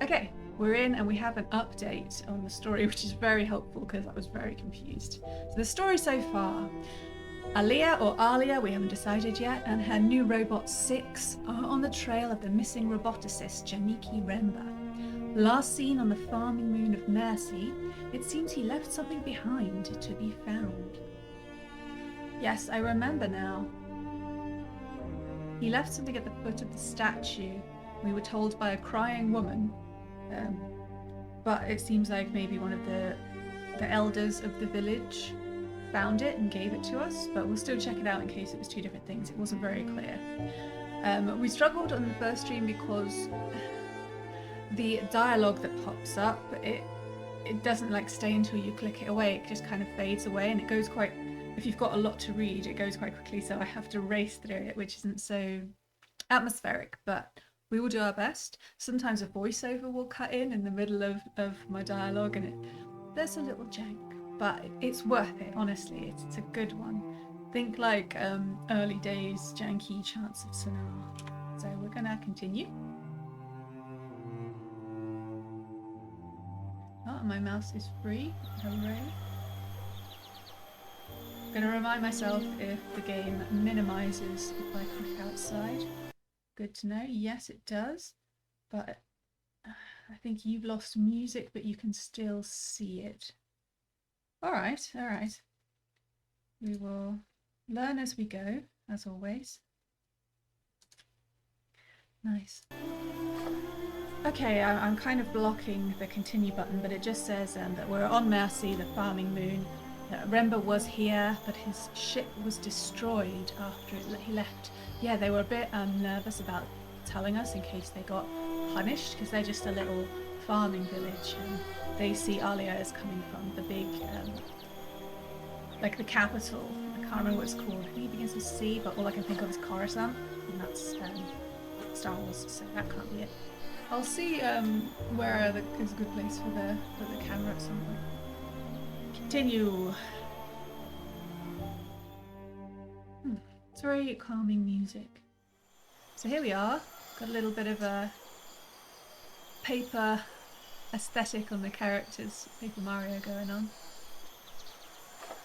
Okay, we're in and we have an update on the story, which is very helpful because I was very confused. So the story so far, Aliyah or Alia, we haven't decided yet, and her new robot 6 are on the trail of the missing roboticist Janiki Remba. Last seen on the farming moon of Mercy, it seems he left something behind to be found. Yes, I remember now. He left something at the foot of the statue, we were told by a crying woman. But it seems like maybe one of the elders of the village found it and gave it to us, but we'll still check it out in case it was two different things. It wasn't very clear. We struggled on the first stream because the dialogue that pops up, it doesn't like stay until you click it away. It just kind of fades away, and it goes quite, if you've got a lot to read, it goes quite quickly, so I have to race through it, which isn't so atmospheric, but we will do our best. Sometimes a voiceover will cut in the middle of my dialogue, and there's a little jank, but it's worth it, honestly. It's a good one. Think like early days janky Chants of Sonar. So we're gonna continue. Oh, my mouse is free. Hooray. I'm gonna remind myself if the game minimizes if I click outside. Good to know. Yes, it does. But I think you've lost music, but you can still see it. All right, all right. We will learn as we go, as always. Nice. Okay, I'm kind of blocking the continue button, but it just says that we're on Mercy, the farming moon. Remba was here, but his ship was destroyed after he left. Yeah, they were a bit nervous about telling us in case they got punished, because they're just a little farming village, and they see Alia as coming from the big, like the capital. I can't remember what it's called. I think it begins with C, but all I can think of is Coruscant, and that's Star Wars, so that can't be it. I'll see where is a good place for the camera at some point. Continue. It's very calming music. So here we are. Got a little bit of a paper aesthetic on the characters, Paper Mario going on.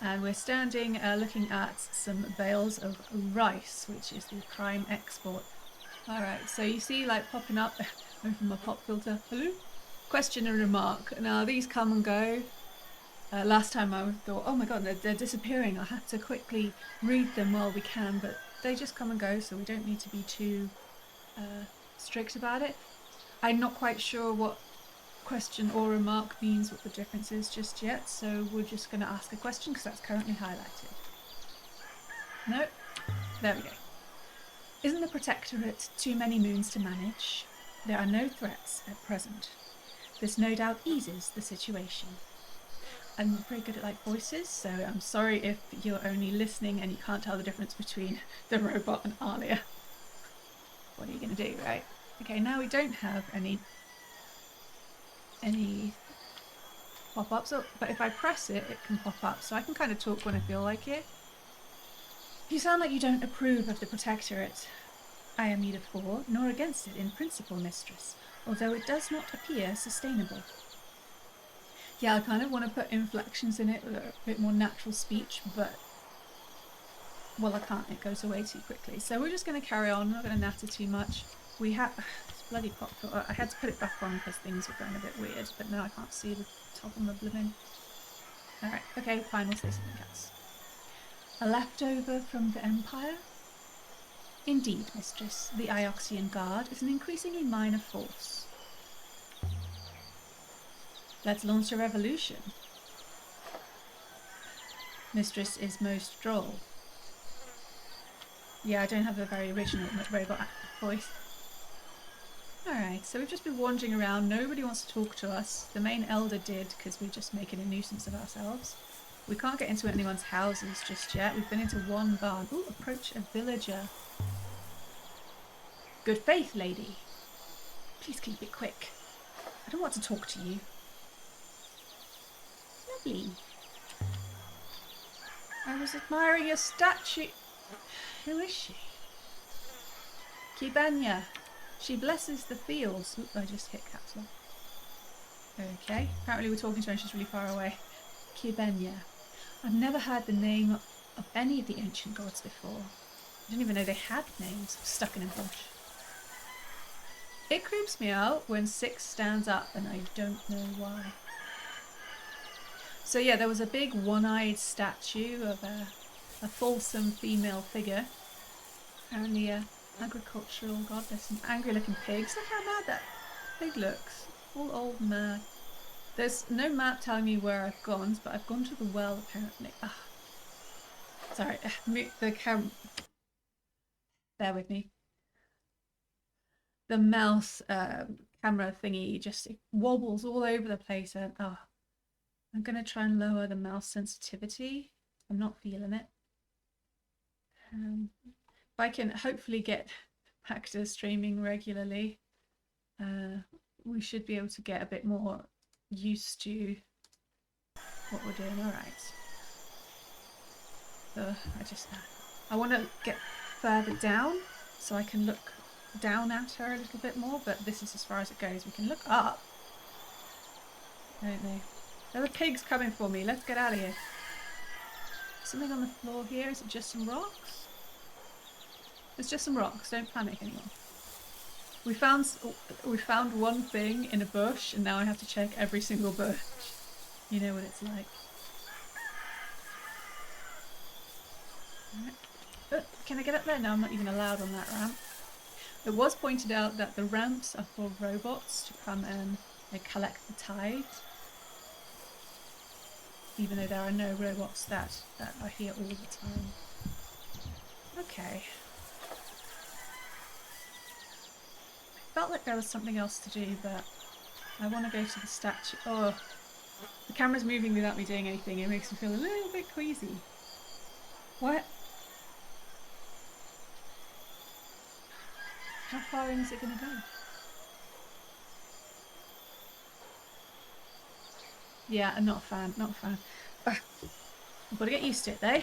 And we're standing looking at some bales of rice, which is the prime export. Alright, so you see like popping up from my pop filter. Hello? Question and remark. Now these come and go. Last time I thought, oh my god, they're disappearing. I'll have to quickly read them while we can, but they just come and go, so we don't need to be too strict about it. I'm not quite sure what question or remark means, what the difference is just yet, so we're just going to ask a question because that's currently highlighted. Nope. There we go. Isn't the Protectorate too many moons to manage? There are no threats at present. This no doubt eases the situation. I'm very good at like voices, so I'm sorry if you're only listening and you can't tell the difference between the robot and Alia. What are you going to do, right? Okay, now we don't have any pop-ups, but if I press it, it can pop up, so I can kind of talk when I feel like it. You sound like you don't approve of the Protectorate. I am neither for nor against it in principle, mistress, although it does not appear sustainable. Yeah, I kind of want to put inflections in it with a bit more natural speech, but well, I can't. It goes away too quickly. So we're just going to carry on. I'm not going to natter too much. We have this bloody pop filter. I had to put it back on because things were going a bit weird, but now I can't see the top of my blooming. Alright, okay, fine, we'll say something else. A leftover from the Empire? Indeed, mistress. The Ioxian Guard is an increasingly minor force. Let's launch a revolution. Mistress is most droll. Yeah, I don't have a very original robot voice. Alright, so we've just been wandering around. Nobody wants to talk to us. The main elder did, because we're just making a nuisance of ourselves. We can't get into anyone's houses just yet. We've been into one barn. Ooh, approach a villager. Good faith, lady. Please keep it quick. I don't want to talk to you. Lovely. I was admiring your statue. Who is she? Kibanya. She blesses the fields. Oop, I just hit caps lock. Okay, apparently we're talking to her and she's really far away. Kibenya. I've never heard the name of any of the ancient gods before. I didn't even know they had names. I'm stuck in a bush. It creeps me out when Six stands up and I don't know why. So yeah, there was a big one-eyed statue of a fulsome female figure. Apparently a agricultural god. There's some angry looking pigs. Look how mad that pig looks. All old mad. There's no map telling me where I've gone, but I've gone to the well apparently. Ah. Sorry, the camera. Bear with me. The mouse camera thingy just wobbles all over the place, and I'm gonna try and lower the mouse sensitivity. I'm not feeling it. If I can hopefully get back to streaming regularly, we should be able to get a bit more used to what we're doing. All right. I want to get further down so I can look down at her a little bit more, but this is as far as it goes. We can look up. I don't know. There are pigs coming for me. Let's get out of here. Something on the floor here. Is it just some rocks? It's just some rocks. Don't panic anyone. We found one thing in a bush, and now I have to check every single bush. You know what it's like. Alright. Can I get up there? No, I'm not even allowed on that ramp. It was pointed out that the ramps are for robots to come and collect the tide. Even though there are no robots that are here all the time. Okay. I felt like there was something else to do, but I want to go to the statue. Oh, the camera's moving without me doing anything. It makes me feel a little bit queasy. What? How far in is it going to go? Yeah, I'm not a fan, not a fan. I've got to get used to it though.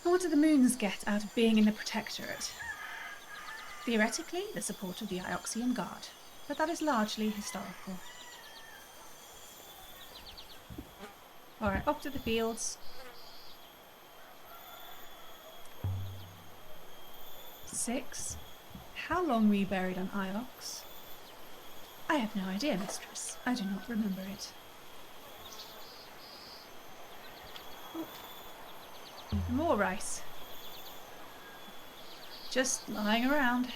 What do the moons get out of being in the Protectorate? Theoretically, the support of the Ioxian Guard, but that is largely historical. Alright, off to the fields. 6. How long were you buried on Iox? I have no idea, mistress. I do not remember it. Oh. More rice. Just lying around.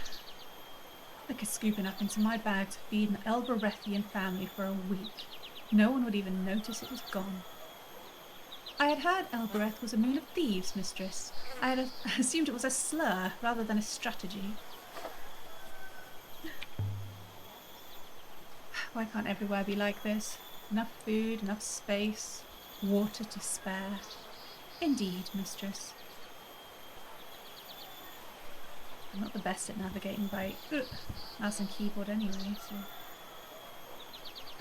I could scoop enough into my bag to feed an Elberethian family for a week. No one would even notice it was gone. I had heard Elbereth was a moon of thieves, mistress. I had assumed it was a slur rather than a strategy. Why can't everywhere be like this? Enough food, enough space, water to spare. Indeed, mistress. I'm not the best at navigating by mouse and keyboard anyway, so...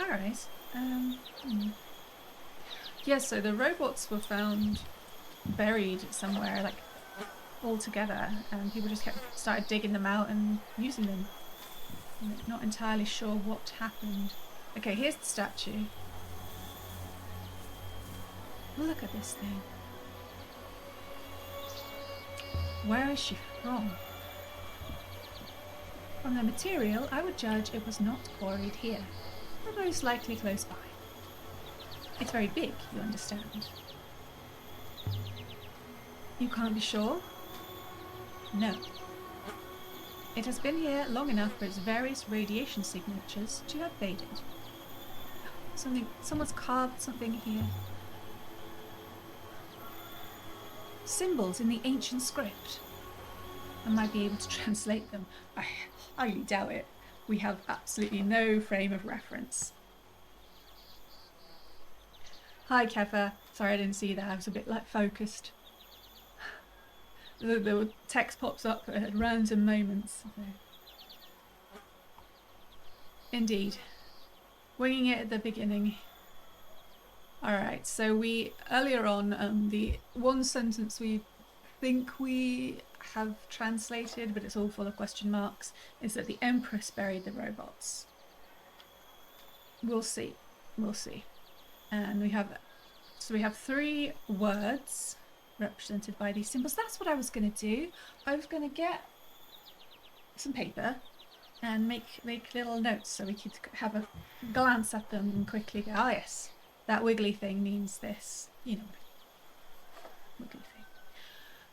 Alright. Yeah, so the robots were found buried somewhere, like, all together, and people just started digging them out and using them. I'm not entirely sure what happened. Okay, here's the statue. Look at this thing. Where is she from? From the material, I would judge it was not quarried here, but most likely close by. It's very big, you understand. You can't be sure? No. It has been here long enough for its various radiation signatures to have faded. Someone's carved something here. Symbols in the ancient script. I might be able to translate them. I highly doubt it. We have absolutely no frame of reference. Hi, Kefa. Sorry I didn't see that. I was a bit focused. The text pops up at random moments. So. Indeed. Winging it at the beginning. Alright, so earlier on, the one sentence we think we have translated, but it's all full of question marks, is that the Empress buried the robots. we'll see. We'll see. And we have 3 words represented by these symbols. That's what I was going to do. I was going to get some paper and make little notes so we could have a glance at them and quickly go, oh yes, that wiggly thing means this, you know, wiggly thing.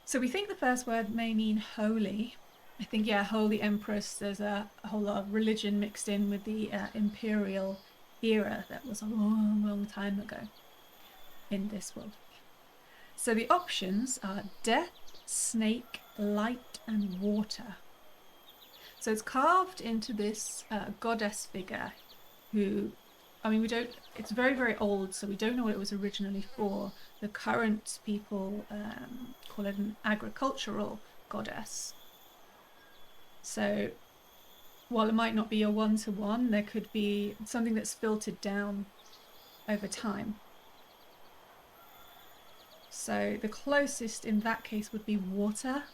So we think the first word may mean holy. I think, yeah, Holy Empress, there's a whole lot of religion mixed in with the imperial era that was a long, long time ago in this world. So the options are death, snake, light, and water. So it's carved into this goddess figure who, I mean, it's very, very old, so we don't know what it was originally for. The current people call it an agricultural goddess. So while it might not be a one-to-one, there could be something that's filtered down over time. So the closest in that case would be water.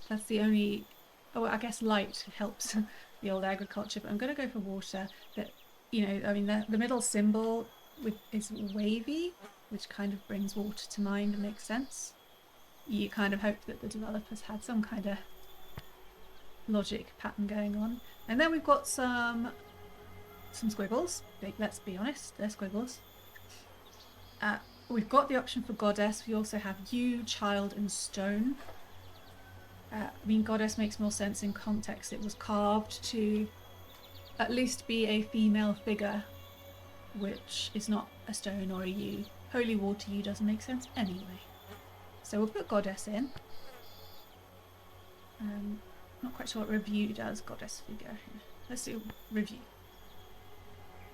That's the only... Oh, I guess light helps the old agriculture, but I'm going to go for water. That, you know, I mean, the middle symbol is wavy, which kind of brings water to mind and makes sense. You kind of hope that the developers had some kind of logic pattern going on. And then we've got some squiggles. Let's be honest, they're squiggles. We've got the option for goddess. We also have you, child, and stone. I mean, goddess makes more sense in context. It was carved to at least be a female figure, which is not a stone or a yew. Holy water yew doesn't make sense anyway. So we'll put goddess in. Not quite sure what review does, goddess figure. Let's do review.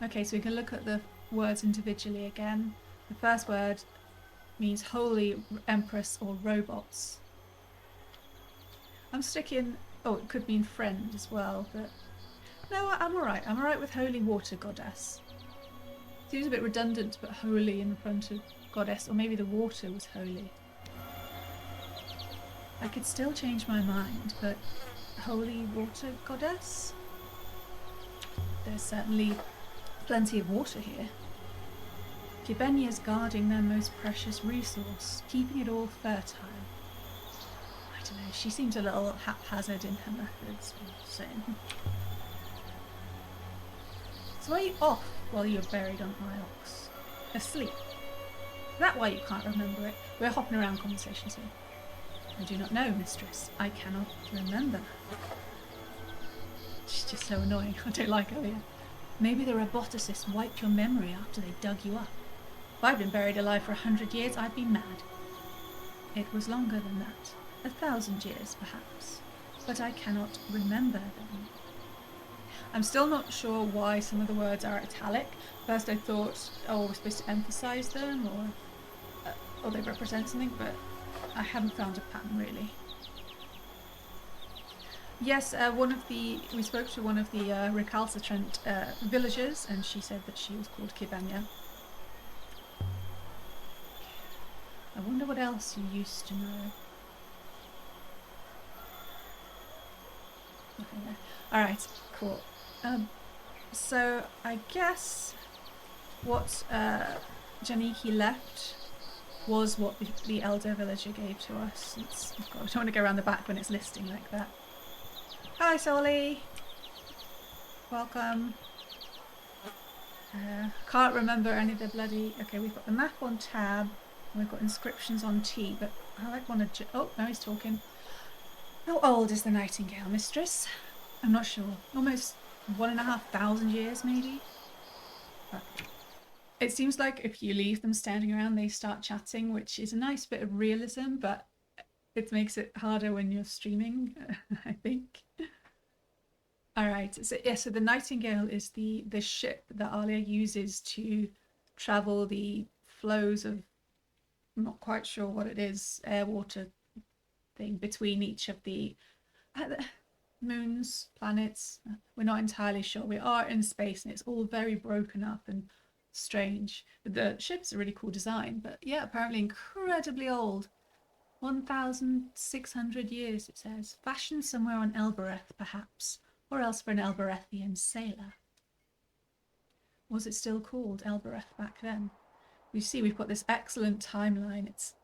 Okay, so we can look at the words individually again. The first word means holy empress or robots. I'm sticking... Oh, it could mean friend as well, but... No, I'm alright. I'm alright with holy water goddess. Seems a bit redundant to put holy in front of goddess, or maybe the water was holy. I could still change my mind, but holy water goddess? There's certainly plenty of water here. Kibenya's guarding their most precious resource, keeping it all fertile. I don't know, she seems a little haphazard in her methods. So are you off while you're buried on Iox? Asleep? Is that why you can't remember it? We're hopping around conversations here. I do not know, mistress. I cannot remember. She's just so annoying. I don't like her here. Maybe the roboticists wiped your memory after they dug you up. If I'd been buried alive for 100 years, I'd be mad. It was longer than that. 1,000 years, perhaps. But I cannot remember them. I'm still not sure why some of the words are italic. First I thought, oh, we're supposed to emphasise them, or they represent something, but I haven't found a pattern really. Yes, we spoke to one of the recalcitrant villagers, and she said that she was called Kibenya. I wonder what else you used to know. Nothing there. Alright, cool. So I guess what Janiki left was what the elder villager gave to us. I don't want to go around the back when it's listing like that. Hi, Soli. Welcome. Can't remember any of the bloody... Okay, we've got the map on tab. And we've got inscriptions on T, but I like one of... Oh, now he's talking. How old is the nightingale, mistress? I'm not sure. Almost 1,500 years, maybe? But it seems like if you leave them standing around, they start chatting, which is a nice bit of realism, but it makes it harder when you're streaming, I think. Alright, so yeah, so the Nightingale is the ship that Alia uses to travel the flows of, I'm not quite sure what it is, air-water thing between each of the moons, planets. We're not entirely sure. We are in space and it's all very broken up and strange. The ship's a really cool design, but yeah, apparently incredibly old. 1,600 years, it says. Fashioned somewhere on Elbereth, perhaps. Or else for an Elberethian sailor. was it still called Elbereth back then? We see we've got this excellent timeline. It's,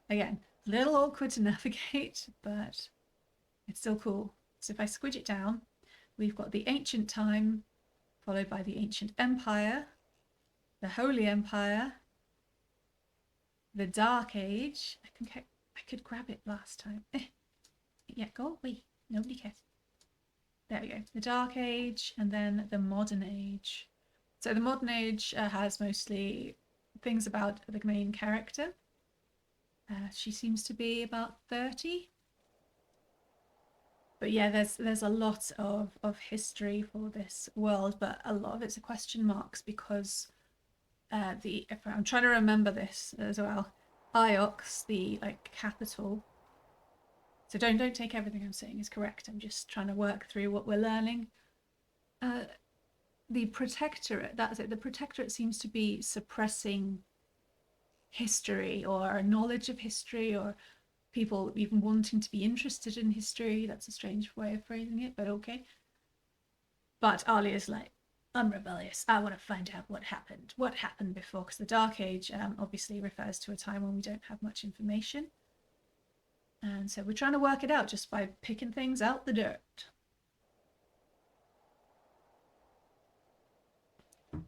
again, a little awkward to navigate, but it's still cool. So if I squidge it down, we've got the ancient time, followed by the ancient empire, the Holy Empire, the Dark Age. I think I could grab it last time. Yeah, go away. Nobody cares. There we go. The Dark Age, and then the Modern Age. So the Modern Age has mostly things about the main character. She seems to be about 30. But yeah, there's a lot of history for this world, but a lot of it's a question marks because if I'm trying to remember this as well, Iox, the capital. So don't take everything I'm saying as correct. I'm just trying to work through what we're learning. The Protectorate, that's it. The Protectorate seems to be suppressing history or knowledge of history, or people even wanting to be interested in history. That's a strange way of phrasing it, but okay. But Alia's like, I'm rebellious. I want to find out what happened before, because the Dark Age obviously refers to a time when we don't have much information. And so we're trying to work it out just by picking things out the dirt.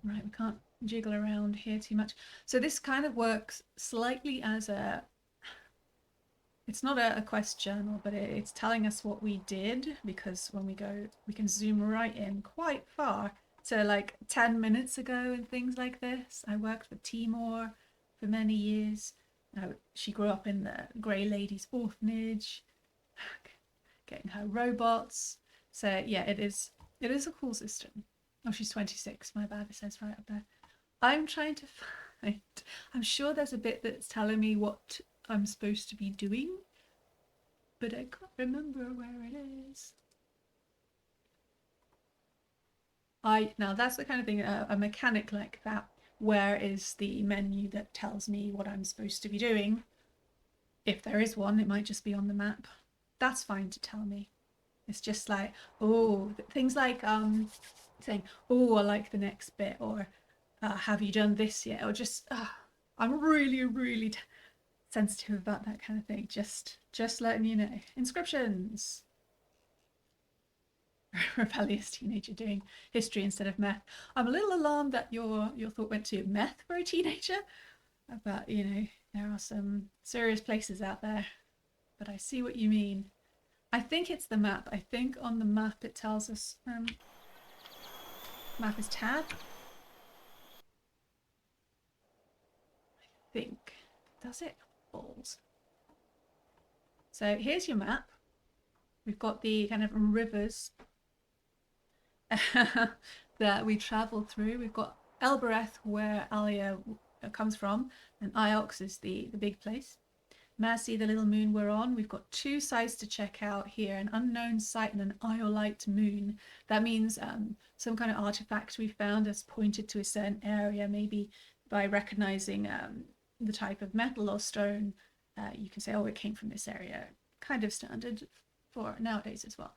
Right, we can't jiggle around here too much. So this kind of works slightly as a, it's not a quest journal, but it's telling us what we did, because when we go, we can zoom right in quite far to like 10 minutes ago and things like this. I worked for Timor for many years. She grew up in the Grey Lady's orphanage, getting her robots. So yeah, it is a cool system. Oh, she's 26. My bad, it says right up there. I'm trying to find, I'm sure there's a bit that's telling me what I'm supposed to be doing, but I can't remember where it is. Now that's the kind of thing, a mechanic like that. Where is the menu that tells me what I'm supposed to be doing? If there is one, it might just be on the map. That's fine to tell me. It's just like, oh, things like saying, oh, I like the next bit, or have you done this yet? Or just, I'm really sensitive about that kind of thing. Just letting you know. Inscriptions. Rebellious teenager doing history instead of meth. I'm a little alarmed that your thought went to meth for a teenager, but you know, there are some serious places out there. But I see what you mean. I think it's the map. I think on the map it tells us map is tab. I think. Does it? Balls. So here's your map. We've got the kind of rivers that we travel through. We've got Elbereth, where Alia comes from, and Iox is the big place. Mercy, the little moon we're on. We've got 2 sites to check out here, an unknown site and an iolite moon. That means some kind of artifact we found has pointed to a certain area. Maybe by recognizing the type of metal or stone, you can say, oh, it came from this area. Kind of standard for nowadays as well.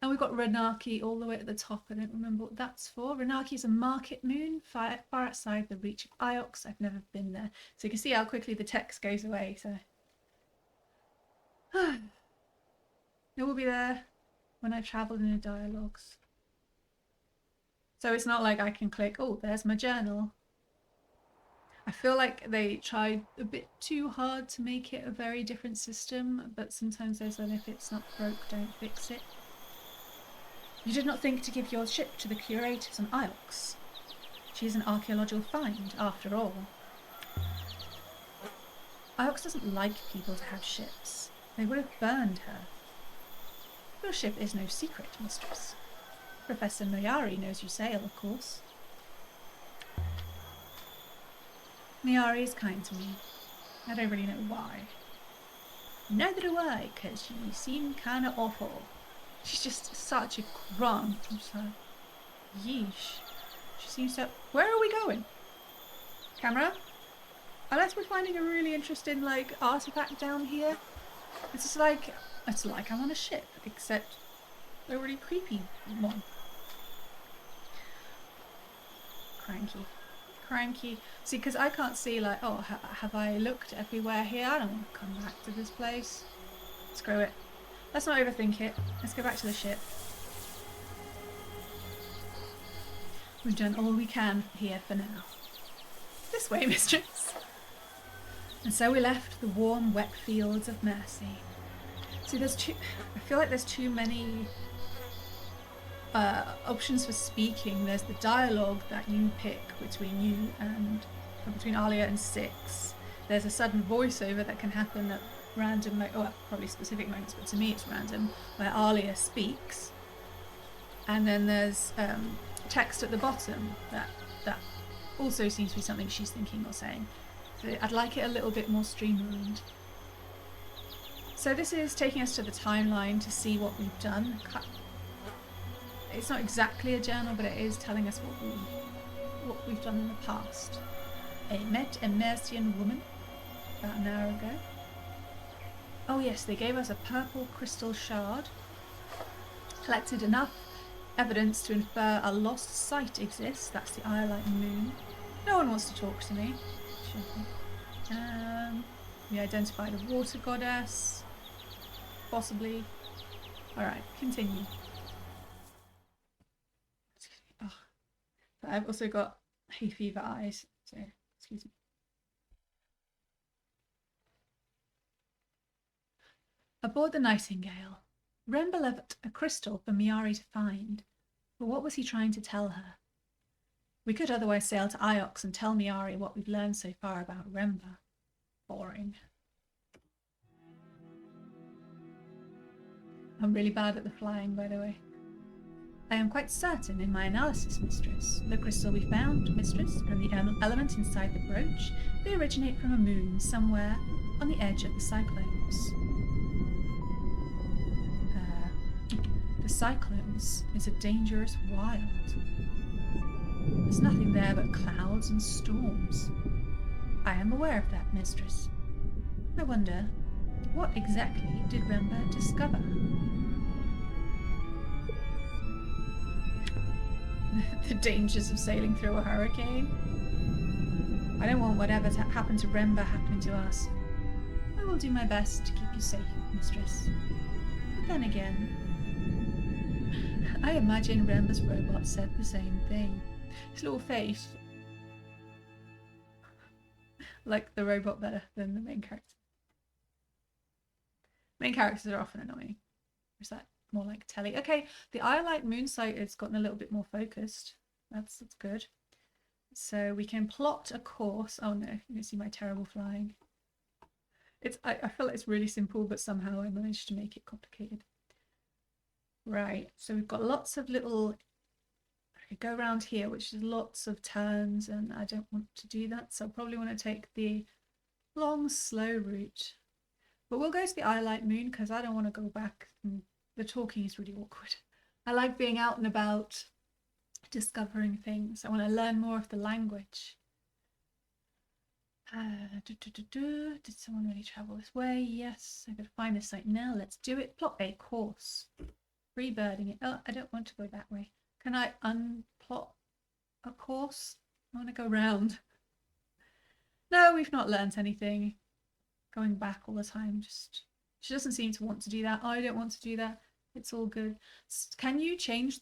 And we've got Renaki all the way at the top. I don't remember what that's for. Renaki is a market moon far outside the reach of Iox. I've never been there. So you can see how quickly the text goes away. So it will be there when I've travelled in the dialogues. So it's not like I can click, oh, there's my journal. I feel like they tried a bit too hard to make it a very different system, but sometimes there's an if it's not broke, don't fix it. You did not think to give your ship to the curators on Iox. She is an archaeological find, after all. Iox doesn't like people to have ships. They would have burned her. Your ship is no secret, mistress. Professor Mayari knows you sail, of course. Mayari is kind to me. I don't really know why. Neither do I, because she seemed kinda awful. She's just such a grunt. I'm just like, yeesh. She seems so... Where are we going? Camera? Unless we're finding a really interesting, artifact down here. It's like I'm on a ship, except a really creepy one. cranky. Cranky. See, because I can't see, like, oh, have I looked everywhere here? I don't want to come back to this place. Screw it. Let's not overthink it. Let's go back to the ship. We've done all we can here for now. This way, mistress. And so we left the warm, wet fields of Mercy. See, I feel like there's too many options for speaking. There's the dialogue that you pick between Alia and Six. There's a sudden voiceover that can happen at random, probably specific moments, but to me it's random, where Alia speaks. And then there's text at the bottom that also seems to be something she's thinking or saying. So I'd like it a little bit more streamlined. So this is taking us to the timeline to see what we've done. It's not exactly a journal, but it is telling us what we've done in the past. I met a Mercian woman about an hour ago. Oh yes, they gave us a purple crystal shard. Collected enough evidence to infer a lost site exists. That's the Iolite moon. No one wants to talk to me. We identified a water goddess. Possibly. Alright, continue. Oh. I've also got hay fever eyes, so excuse me. Aboard the Nightingale, Remba left a crystal for Miari to find, but what was he trying to tell her? We could otherwise sail to Iox and tell Miari what we've learned so far about Remba. Boring. I'm really bad at the flying, by the way. I am quite certain in my analysis, mistress. The crystal we found, mistress, and the element inside the brooch, they originate from a moon somewhere on the edge of the cyclones. The cyclones is a dangerous wild. There's nothing there but clouds and storms. I am aware of that, mistress. I wonder, what exactly did Remba discover? The dangers of sailing through a hurricane. I don't want whatever's happened to Remba happening to us. I will do my best to keep you safe, mistress. But then again, I imagine Remba's robot said the same thing. His little face. Like the robot better than the main character. Main characters are often annoying. Or is that more like Telly? Okay, the Iolite moon site has gotten a little bit more focused. That's good. So we can plot a course. Oh no, you can see my terrible flying. I feel like it's really simple, but somehow I managed to make it complicated. Right, so we've got lots of little, I go around here, which is lots of turns, and I don't want to do that, so I probably want to take the long, slow route. But we'll go to the Iolite moon, because I don't want to go back, and the talking is really awkward. I like being out and about, discovering things. I want to learn more of the language. Did someone really travel this way? Yes, I gotta find this site now. Let's do it. Plot a course. Freebirding it. Oh, I don't want to go that way. Can I unplot a course? I want to go round. No, we've not learnt anything. Going back all the time. She doesn't seem to want to do that. I don't want to do that. It's all good. Can you change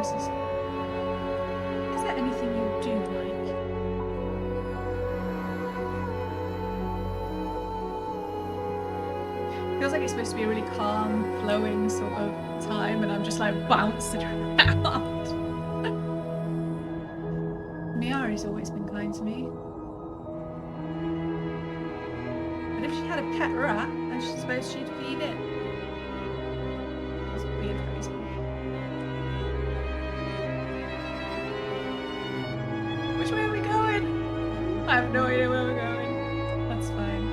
voices. Is there anything you do like? Feels like it's supposed to be a really calm, flowing sort of time, and I'm just like bouncing around. Miari's always been kind to me. But if she had a pet rat, I suppose she'd feed it. That's weird phrasing. Which way are we going? I have no idea where we're going. That's fine.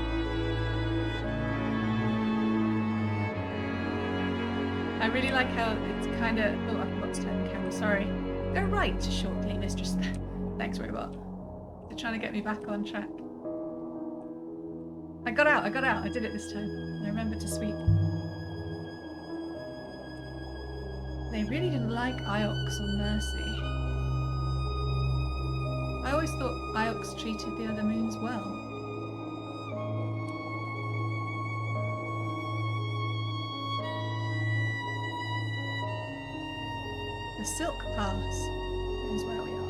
I really like how it's kind of... Oh, I forgot to turn the camera, sorry. Go right shortly, Mistress. Thanks, robot. They're trying to get me back on track. I got out. I did it this time. I remembered to sweep. They really didn't like Iox or Mercy. I always thought Iox treated the other moons well. The Silk Pass is where we are.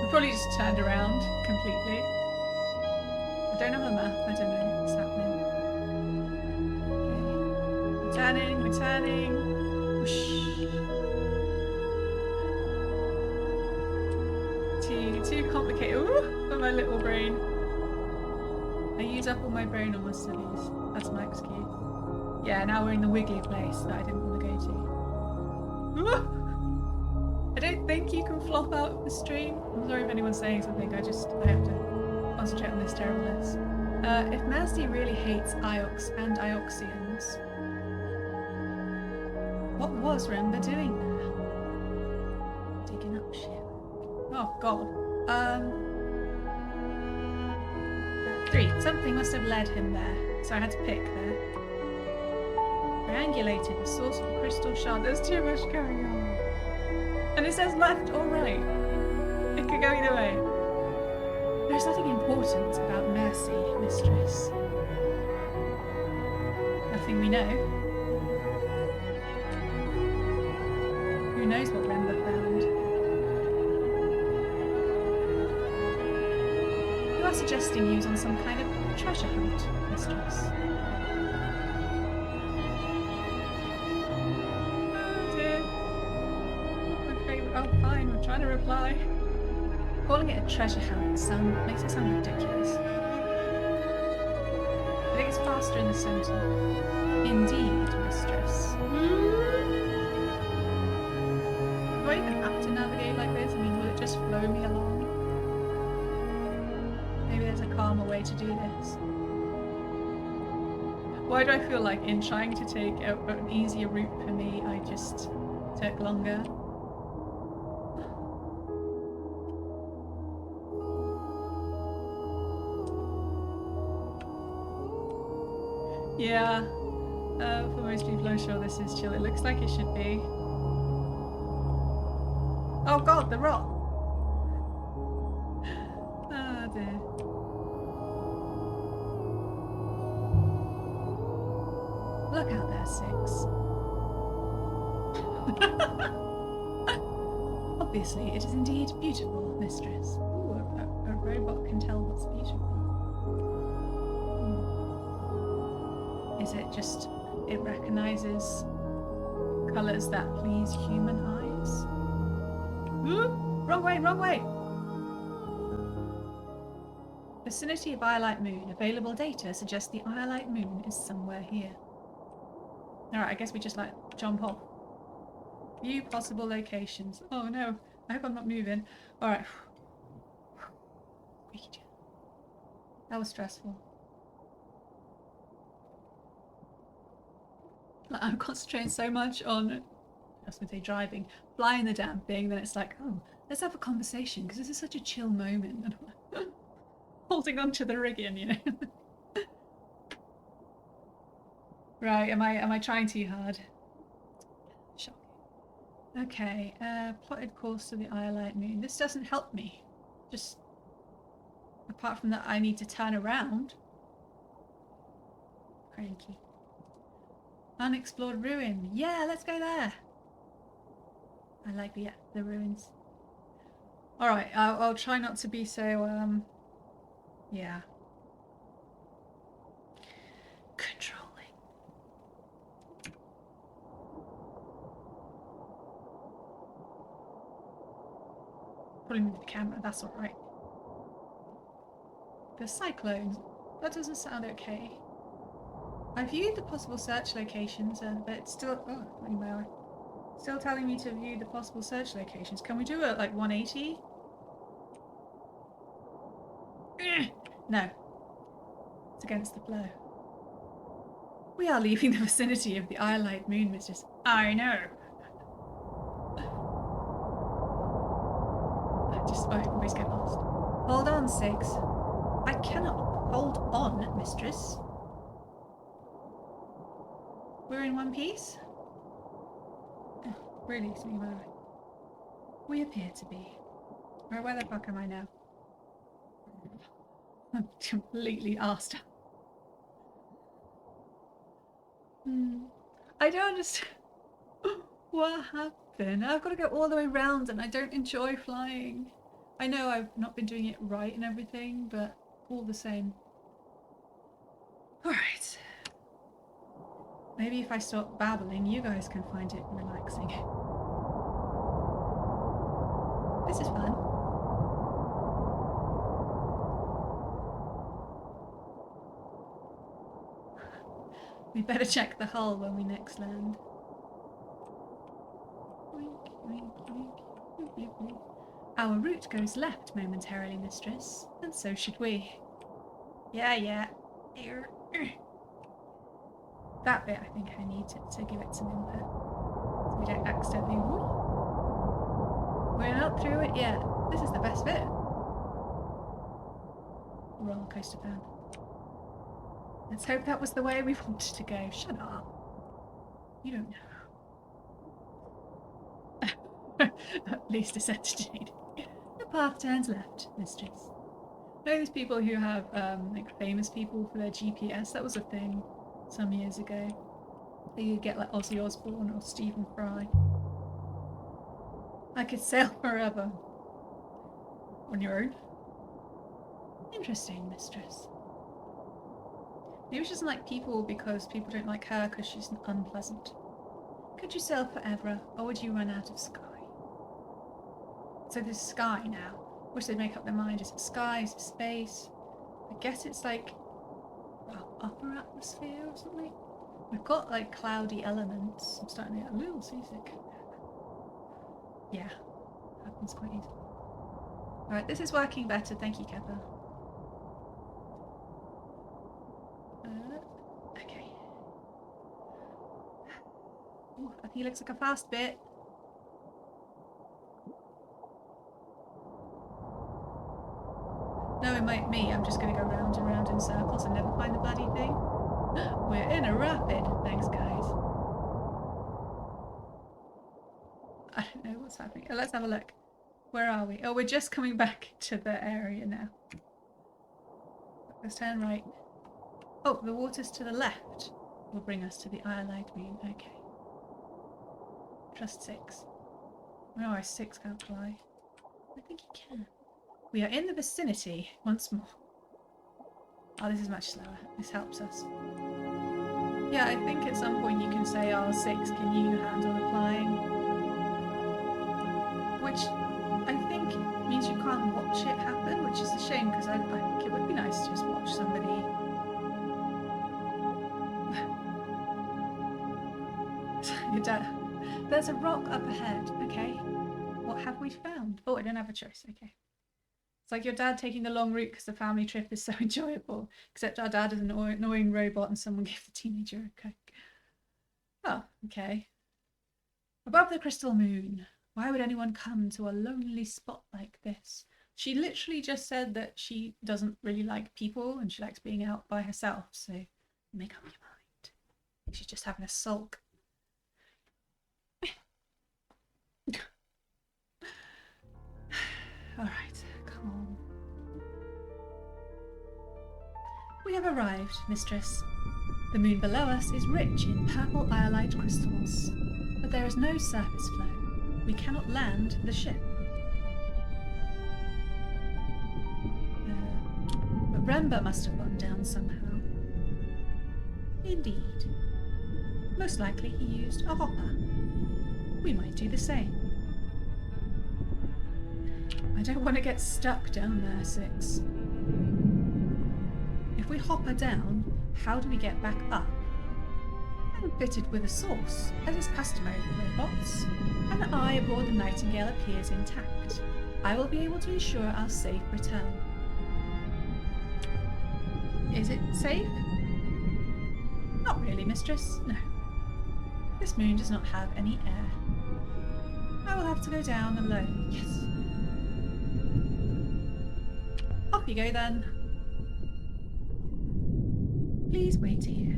We probably just turned around completely. I don't have a map, I don't know what's happening. Okay. We're turning. Whoosh. Too complicated. Ooh, for my little brain. I use up all my brain on my studies. That's my excuse. Yeah, now we're in the wiggly place that I didn't want to go to. I don't think you can flop out of the stream. I'm sorry if anyone's saying something, I have to concentrate on this terribleness. If Mercy really hates Iox and Ioxians, what was Remba doing there? Digging up shit. Oh god. 3. Something must have led him there, so I had to pick there. Triangulated the source of the crystal shard. There's too much going on. And it says left or right. It could go either way. There's nothing important about Mercy, Mistress. Nothing we know. Who knows what Remba found? You are suggesting use on some kind of treasure hunt, Mistress. Trying to reply. Calling it a treasure hunt makes it sound ridiculous. I think it's faster in the centre. Indeed, Mistress. Do I even have to navigate like this? I mean, will it just flow me along? Maybe there's a calmer way to do this. Why do I feel like in trying to take an easier route for me, I just took longer? Yeah, for most people I'm sure this is chill. It looks like it should be. Oh god, the rock! Oh dear. Look out there, 6. Obviously, it is indeed beautiful, Mistress. Ooh, a robot can tell what's beautiful. Is it just, it recognises colours that please human eyes? Ooh, wrong way, wrong way! Vicinity of Iolite Moon. Available data suggests the Iolite Moon is somewhere here. Alright, I guess we just like jump off. View possible locations. Oh no, I hope I'm not moving. Alright. That was stressful. Like, I'm concentrating so much on, I was going to say driving, flying the damn thing, then it's like, oh, let's have a conversation, because this is such a chill moment. And I'm like, holding on to the rigging, you know. Right, am I trying too hard? Shocking. Okay, plotted course to the Iolite Moon. This doesn't help me. Just, apart from that, I need to turn around. Cranky. Unexplored ruin. Yeah, let's go there. I like the ruins. Alright, I'll try not to be so, yeah. Controlling. Probably move the camera, that's alright. The cyclone. That doesn't sound okay. I viewed the possible search locations, but it's still... Oh, my eye. Still telling me to view the possible search locations. Can we do it like 180? No. It's against the flow. We are leaving the vicinity of the Iolite moon, Mistress. I know. I always get lost. Hold on, Six. I cannot hold on, Mistress. We're in one piece? Really, something about it. We appear to be. Or where the fuck am I now? I'm completely arsed. I don't understand. What happened? I've got to go all the way round and I don't enjoy flying. I know I've not been doing it right and everything, but all the same. Alright. Maybe if I stop babbling, you guys can find it relaxing. This is fun. We better check the hull when we next land. Our route goes left momentarily, Mistress, and so should we. Yeah. That bit I think I need to give it some input, so we don't accidentally... We're not through it yet. This is the best bit. Roller coaster fan. Let's hope that was the way we wanted to go. Shut up. You don't know. At least it's entertaining. The path turns left, Mistress. I know these people who have like famous people for their GPS. That was a thing some years ago. You could get like Ozzy Osbourne or Stephen Fry. I could sail forever. On your own. Interesting, Mistress. Maybe she doesn't like people because people don't like her because she's unpleasant. Could you sail forever, or would you run out of sky? So there's sky now. Wish they'd make up their mind. Is it sky? Is it space? I guess it's like upper atmosphere or something. We've got like cloudy elements. I'm starting to get a little seasick. Yeah, happens quite easily. Alright, this is working better. Thank you, Kepper. Okay. Ooh, I think it looks like a fast bit. Knowing me, I'm just going to go round and round in circles and never find the bloody thing. We're in a rapid. Thanks, guys. I don't know what's happening. Let's have a look. Where are we? Oh, we're just coming back to the area now. Let's turn right. Oh, the water's to the left will bring us to the Iolite moon. Okay. Trust 6. No, I 6 can't fly. I think he can. We are in the vicinity once more. Oh, this is much slower. This helps us. Yeah, I think at some point you can say, oh, 6, can you handle the flying? Which I think means you can't watch it happen, which is a shame because I think it would be nice to just watch somebody. Your dad. There's a rock up ahead, okay? What have we found? Oh, I don't have a choice, okay. It's like your dad taking the long route because the family trip is so enjoyable, except our dad is an annoying robot and someone gave the teenager a Coke. Oh, okay. Above the crystal moon. Why would anyone come to a lonely spot like this? She literally just said that she doesn't really like people and she likes being out by herself, so make up your mind. She's just having a sulk. Alright, come on. We have arrived, Mistress. The moon below us is rich in purple iolite crystals, but there is no surface flow. We cannot land the ship. But Remba must have gone down somehow. Indeed. Most likely he used a hopper. We might do the same. I don't want to get stuck down there, Six. If we hopper down, how do we get back up? I am fitted with a source, as is customary with robots, and the eye aboard the Nightingale appears intact. I will be able to ensure our safe return. Is it safe? Not really, mistress, no. This moon does not have any air. I will have to go down alone, yes. Off you go then. Please wait here.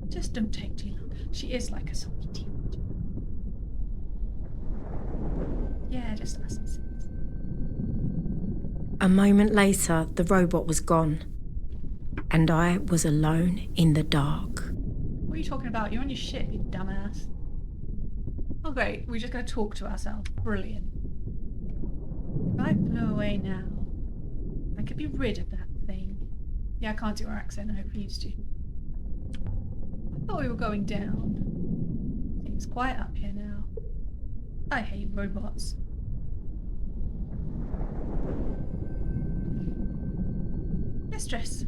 Just don't take too long. She is like a sulky teenager. Yeah, just us and Six. A moment later, the robot was gone, and I was alone in the dark. What are you talking about? You're on your ship, you dumbass. Oh great, we're just going to talk to ourselves. Brilliant. If I flew away now, I could be rid of that thing. Yeah, I can't do our accent, I hope you used to. I thought we were going down. Seems quiet up here now. I hate robots. Mistress.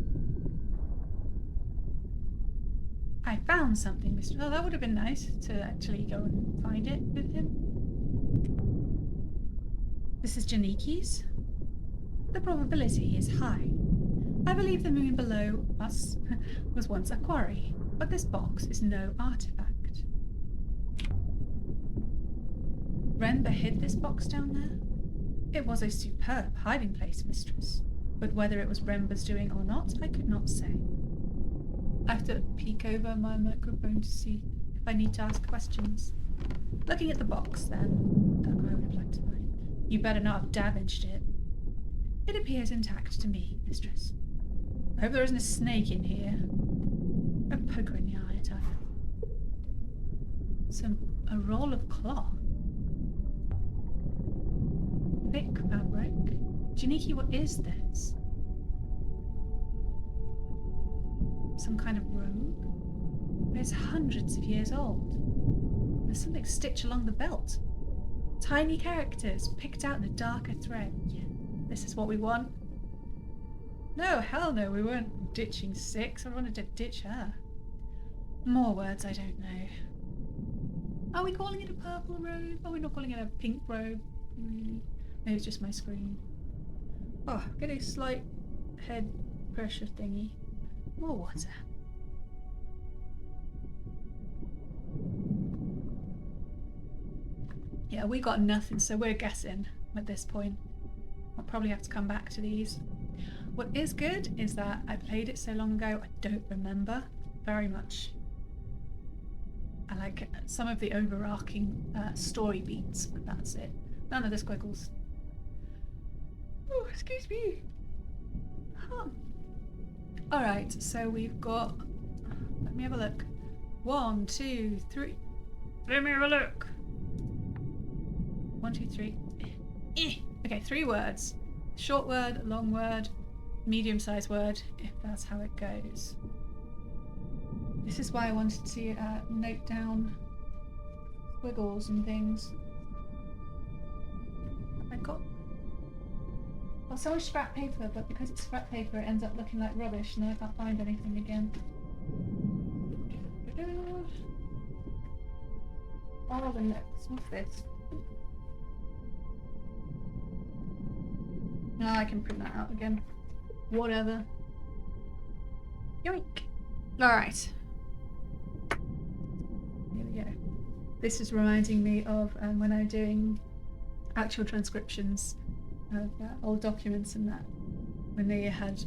I found something, Mistress. Oh, that would have been nice to actually go and find it with him. This is Janiki's. The probability is high. I believe the moon below us was once a quarry, but this box is no artifact. Remba hid this box down there? It was a superb hiding place, Mistress, but whether it was Remba's doing or not, I could not say. I have to peek over my microphone to see if I need to ask questions. Looking at the box, then, that I would like to find. You better not have damaged it. It appears intact to me, Mistress. I hope there isn't a snake in here. A poker in the eye, I tell you. A roll of cloth. Thick fabric. Janiki, what is this? Some kind of robe? It's hundreds of years old. There's something stitched along the belt. Tiny characters picked out in a darker thread. Yeah, this is what we want. No, hell no, we weren't ditching Six. I wanted to ditch her. More words I don't know. Are we calling it a purple robe? Are we not calling it a pink robe? Maybe it's just my screen. Oh, getting a slight head pressure thingy. More water. Yeah, we got nothing, so we're guessing at this point. I'll probably have to come back to these. What is good is that I played it so long ago, I don't remember very much. I like some of the overarching story beats, but that's it. None of the squiggles. Oh, excuse me. Huh. Alright, so we've got... Let me have a look. 1, 2, 3. Let me have a look. 1, 2, 3. Okay, 3 words. Short word, long word, medium-sized word, if that's how it goes. This is why I wanted to note down squiggles and things. I got so much scrap paper, but because it's scrap paper it ends up looking like rubbish and I can't find anything again. Oh, the notes. What's this? No, I can print that out again. Whatever. Yoink! Alright. Here we go. This is reminding me of when I'm doing actual transcriptions of old documents and that. When they had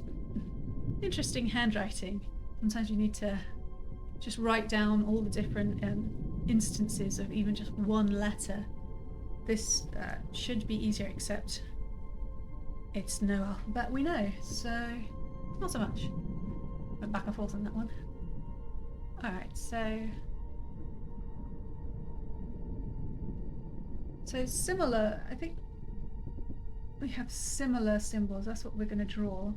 interesting handwriting. Sometimes you need to just write down all the different instances of even just one letter. This should be easier, except it's no alphabet we know, so not so much. Went back and forth on that one. Alright, so So similar, I think we have similar symbols. That's what we're going to draw.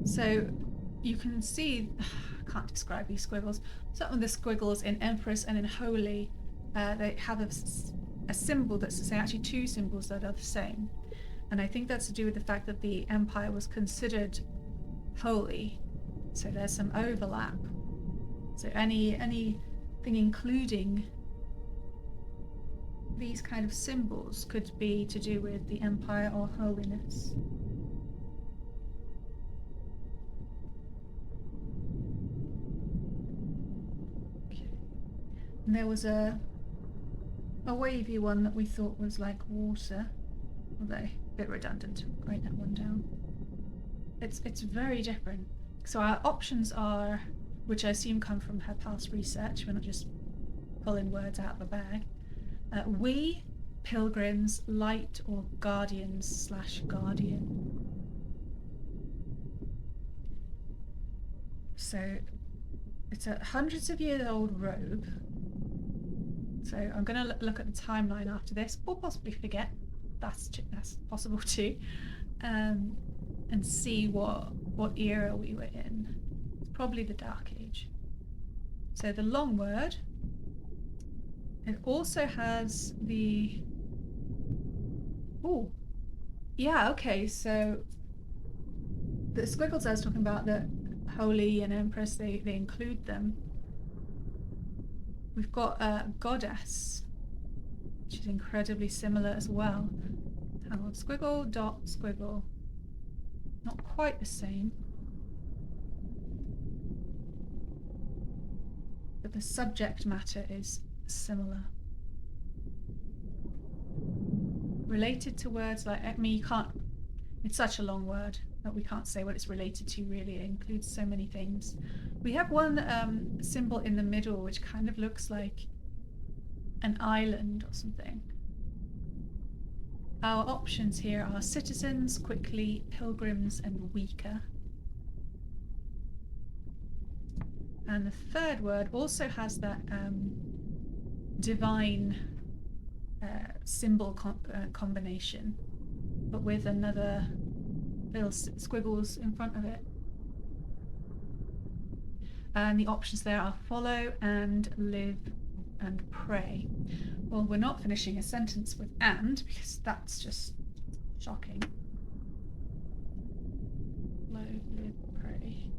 So you can see, I can't describe these squiggles. Some of the squiggles in Empress and in Holy, they have a symbol that's the same, actually two symbols that are the same. And I think that's to do with the fact that the Empire was considered holy. So there's some overlap. So anything including these kind of symbols could be to do with the Empire or holiness. Okay. And there was a wavy one that we thought was like water, although a bit redundant to write that one down. It's very different. So our options are, which I assume come from her past research, we're not just pulling words out of a bag. We, pilgrims, light, or guardians / guardian. So it's a hundreds of years old robe. So I'm going to look at the timeline after this, or possibly forget. That's possible too, and see what era we were in. It's probably the Dark Age. So the long word. It also has the... Oh, yeah, okay, so the squiggles I was talking about, the Holy and Empress, they include them. We've got a goddess, which is incredibly similar as well. Squiggle, dot, squiggle. Not quite the same. But the subject matter is similar. Related to words like, I mean, you can't, it's such a long word that we can't say what it's related to really. It includes so many things. We have one symbol in the middle which kind of looks like an island or something. Our options here are citizens, quickly, pilgrims, and weaker. And the third word also has that divine symbol combination, but with another little squiggles in front of it. And the options there are follow and live and pray. Well, we're not finishing a sentence with and, because that's just shocking. Follow, live, pray.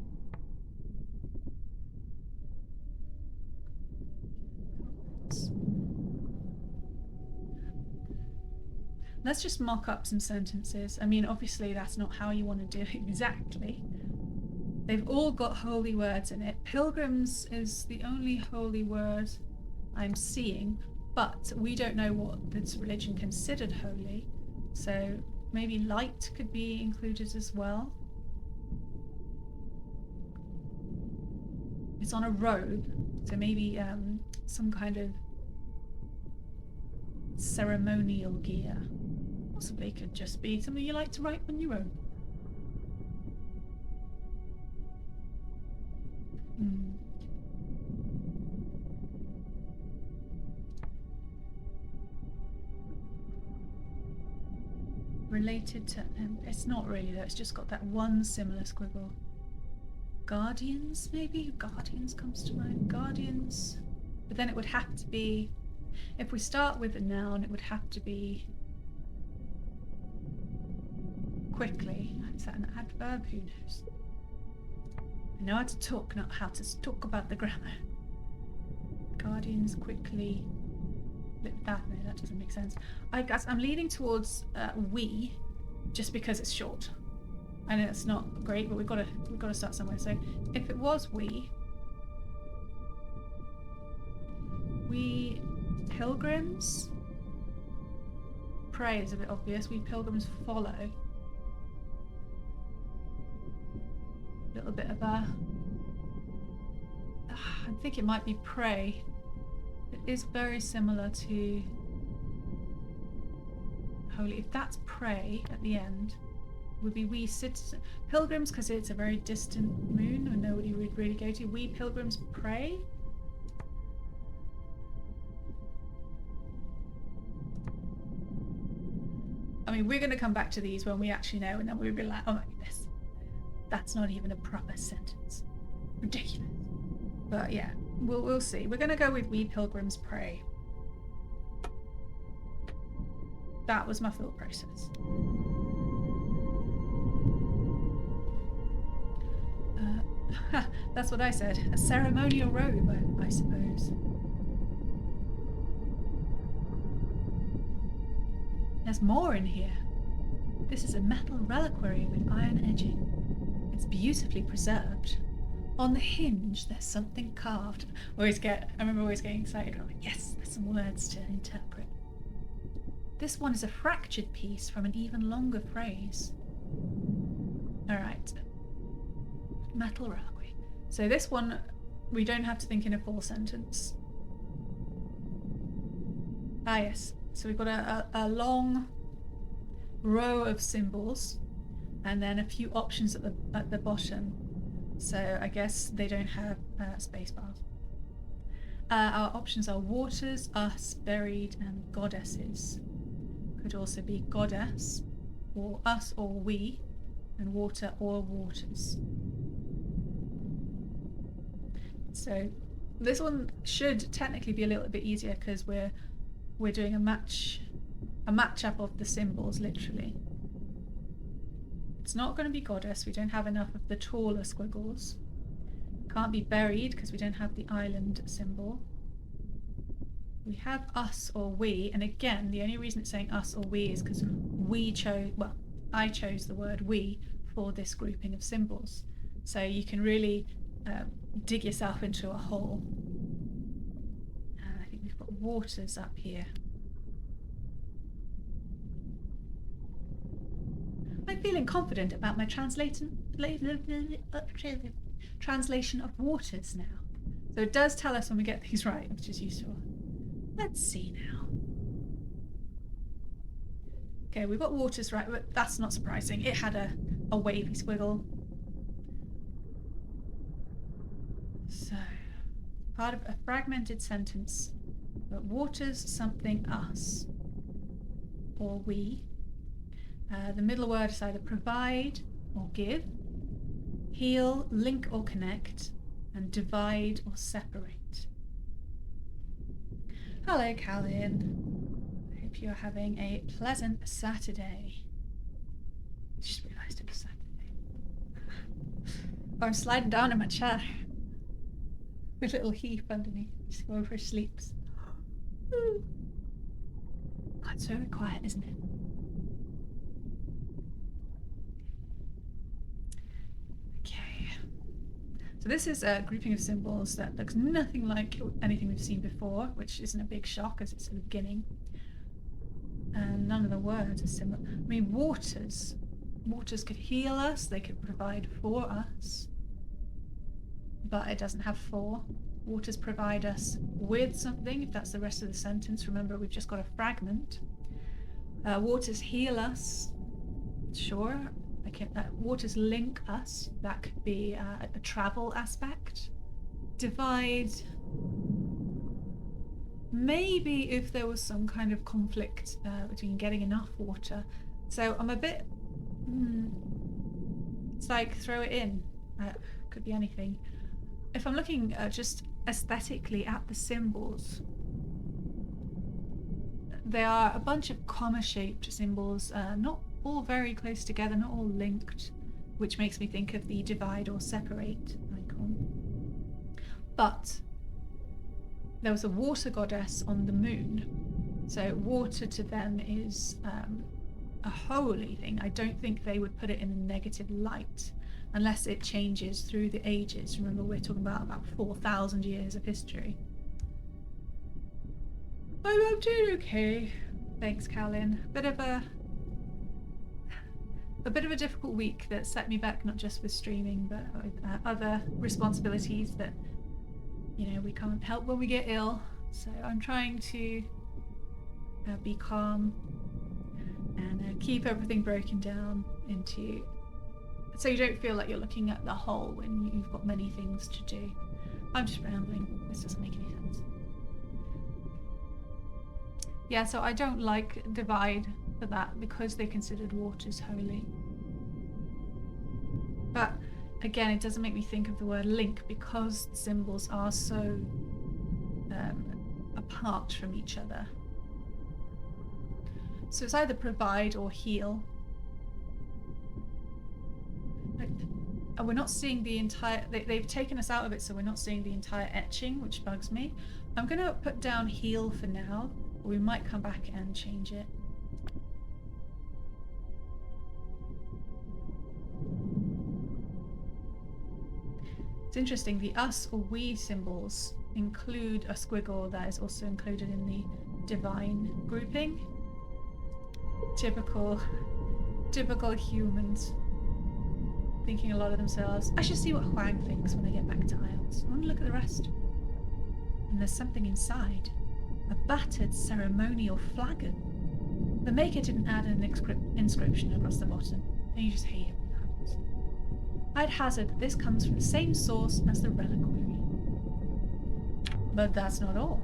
Let's just mock up some sentences. I mean, obviously that's not how you want to do it exactly. They've all got holy words in it. Pilgrims is the only holy word I'm seeing, but we don't know what this religion considered holy. So maybe light could be included as well. It's on a robe, so maybe some kind of ceremonial gear. Possibly could just be something you like to write on your own. Related to... it's not really though, it's just got that one similar squiggle. Guardians, maybe? Guardians comes to mind. Guardians. But then it would have to be... if we start with a noun, it would have to be... quickly. Is that an adverb? Who knows? I know how to talk, not how to talk about the grammar. Guardians, quickly. No, that doesn't make sense. I guess I'm leaning towards we, just because it's short. I know it's not great, but we've got to start somewhere. So if it was we pilgrims pray is a bit obvious. We pilgrims follow. A little bit of a... I think it might be pray. It is very similar to holy. If that's pray at the end, would be we citizen pilgrims, because it's a very distant moon and nobody would really go to. We pilgrims pray. I mean, we're going to come back to these when we actually know, and then we'll be like, oh my goodness, that's not even a proper sentence. Ridiculous. But yeah, we'll see. We're going to go with We Pilgrims Pray. That was my thought process. That's what I said. A ceremonial robe, I suppose. There's more in here. This is a metal reliquary with iron edging. It's beautifully preserved. On the hinge, there's something carved. I remember always getting excited. I'm like, yes, there's some words to interpret. This one is a fractured piece from an even longer phrase. Alright. Metal reliquary. So this one, we don't have to think in a full sentence. Ah, yes. So we've got a long row of symbols and then a few options at the bottom. So I guess they don't have space bars. Our options are waters, us, buried, and goddesses. Could also be goddess, or us, or we, and water, or waters. So this one should technically be a little bit easier because we're doing a match-up of the symbols, literally. It's not going to be goddess. We don't have enough of the taller squiggles. Can't be buried because we don't have the island symbol. We have us or we, and again, the only reason it's saying us or we is because I chose the word we for this grouping of symbols. So you can really dig yourself into a hole. I think we've got waters up here. I'm feeling confident about my translation of waters now. So it does tell us when we get things right, which is useful. Let's see now. Okay, we've got waters right, but that's not surprising. It had a wavy squiggle. So, part of a fragmented sentence, but waters something us, or we. The middle word is either provide or give, heal, link or connect, and divide or separate. Hello, Calvin. I hope you're having a pleasant Saturday. I just realised it was Saturday. Oh, I'm sliding down in my chair. With a little heap underneath, just going for sleeps. God, it's so quiet, isn't it? Okay. So this is a grouping of symbols that looks nothing like anything we've seen before, which isn't a big shock as it's at the beginning. And none of the words are similar. I mean, waters. Waters could heal us, they could provide for us. But it doesn't have for. Waters provide us with something, if that's the rest of the sentence. Remember, we've just got a fragment. Waters heal us. Sure. Waters link us. That could be a travel aspect. Divide. Maybe if there was some kind of conflict between getting enough water. So I'm a bit... it's like, throw it in. Could be anything. If I'm looking just aesthetically at the symbols, they are a bunch of comma-shaped symbols, not all very close together, not all linked, which makes me think of the divide or separate icon. But there was a water goddess on the moon, so water to them is a holy thing. I don't think they would put it in a negative light unless it changes through the ages. Remember, we're talking about 4,000 years of history. I'm doing okay. Thanks, Calvin. Bit of a difficult week that set me back, not just with streaming, but with other responsibilities that, we can't help when we get ill. So I'm trying to be calm and keep everything broken down into, so you don't feel like you're looking at the whole when you've got many things to do. I'm just rambling. This doesn't make any sense. Yeah, so I don't like divide for that because they considered waters holy. But again, it doesn't make me think of the word link because symbols are so apart from each other. So it's either provide or heal. And we're not seeing the entire... They've taken us out of it, so we're not seeing the entire etching, which bugs me. I'm going to put down heal for now. Or we might come back and change it. It's interesting, the us or we symbols include a squiggle that is also included in the divine grouping. Typical humans. Thinking a lot of themselves. I should see what Huang thinks when I get back to Isles. I want to look at the rest. And there's something inside. A battered ceremonial flagon. The maker didn't add an inscription across the bottom. And you just hate it when that happens. I'd hazard that this comes from the same source as the reliquary. But that's not all.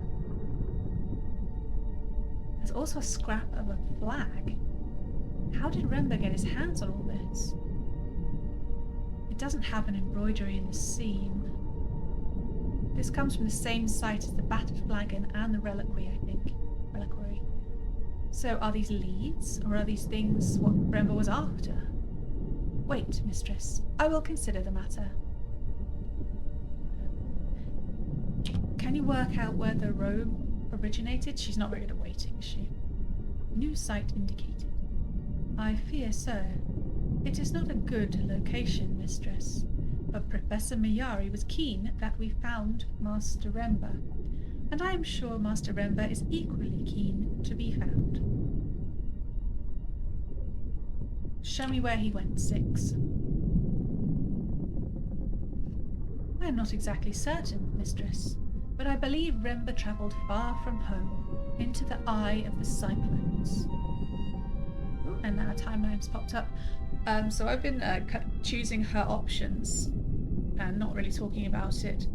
There's also a scrap of a flag. How did Remba get his hands on all this? It doesn't have an embroidery in the seam. This comes from the same site as the battered flagon and the reliquary, I think. Reliquary. So are these leads, or are these things what Remba was after? Wait, mistress. I will consider the matter. Can you work out where the robe originated? She's not very good at waiting, is she? New site indicated. I fear so. It is not a good location, mistress, but Professor Miyari was keen that we found Master Remba, and I am sure Master Remba is equally keen to be found. Show me where he went, Six. I am not exactly certain, mistress, but I believe Remba travelled far from home, into the eye of the cyclones. And now a timeline's popped up. So I've been choosing her options and not really talking about it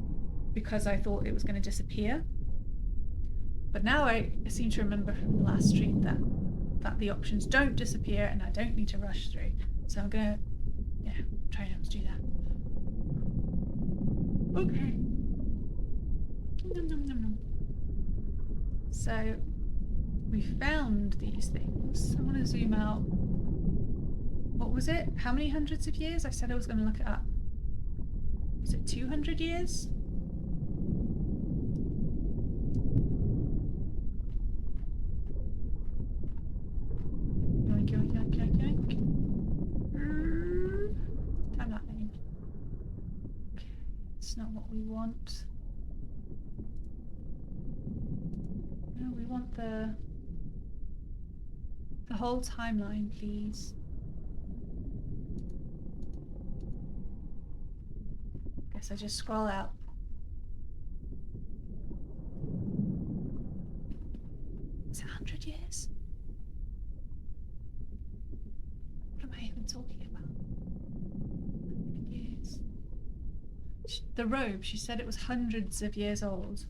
because I thought it was going to disappear. But now I seem to remember from the last stream that the options don't disappear and I don't need to rush through. So I'm going to, try not to do that. Okay. Nom, nom, nom, nom. So we found these things. I want to zoom out. What was it? How many hundreds of years? I said I was going to look it up. Was it 200 years? Yoink, yoink, yoink, yoink, yoink. Time that thing. Okay, it's not what we want. No, we want the whole timeline, please. Guess I just scroll out. Is it 100 years? What am I even talking about? 100 years. The robe, she said it was hundreds of years old.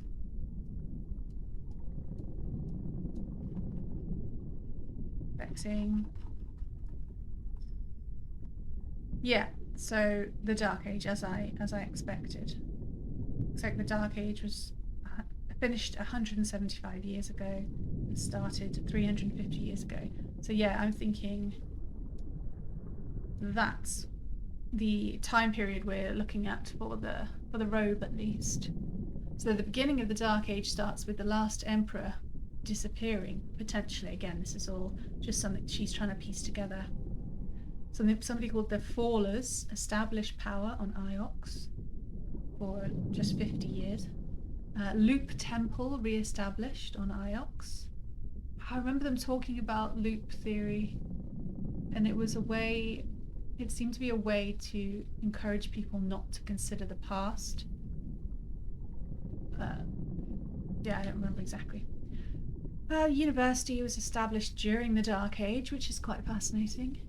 Vexing. Yeah, so the Dark Age, as I expected. Looks like the Dark Age was finished 175 years ago and started 350 years ago. So yeah, I'm thinking that's the time period we're looking at for the robe, at least. So the beginning of the Dark Age starts with the last emperor disappearing, potentially. Again, this is all just something she's trying to piece together. Somebody called the Fallers established power on Iox for just 50 years. Loop Temple re-established on Iox. I remember them talking about loop theory, and it was a way, it seemed to be a way to encourage people not to consider the past. Yeah, I don't remember exactly. University was established during the Dark Age, which is quite fascinating.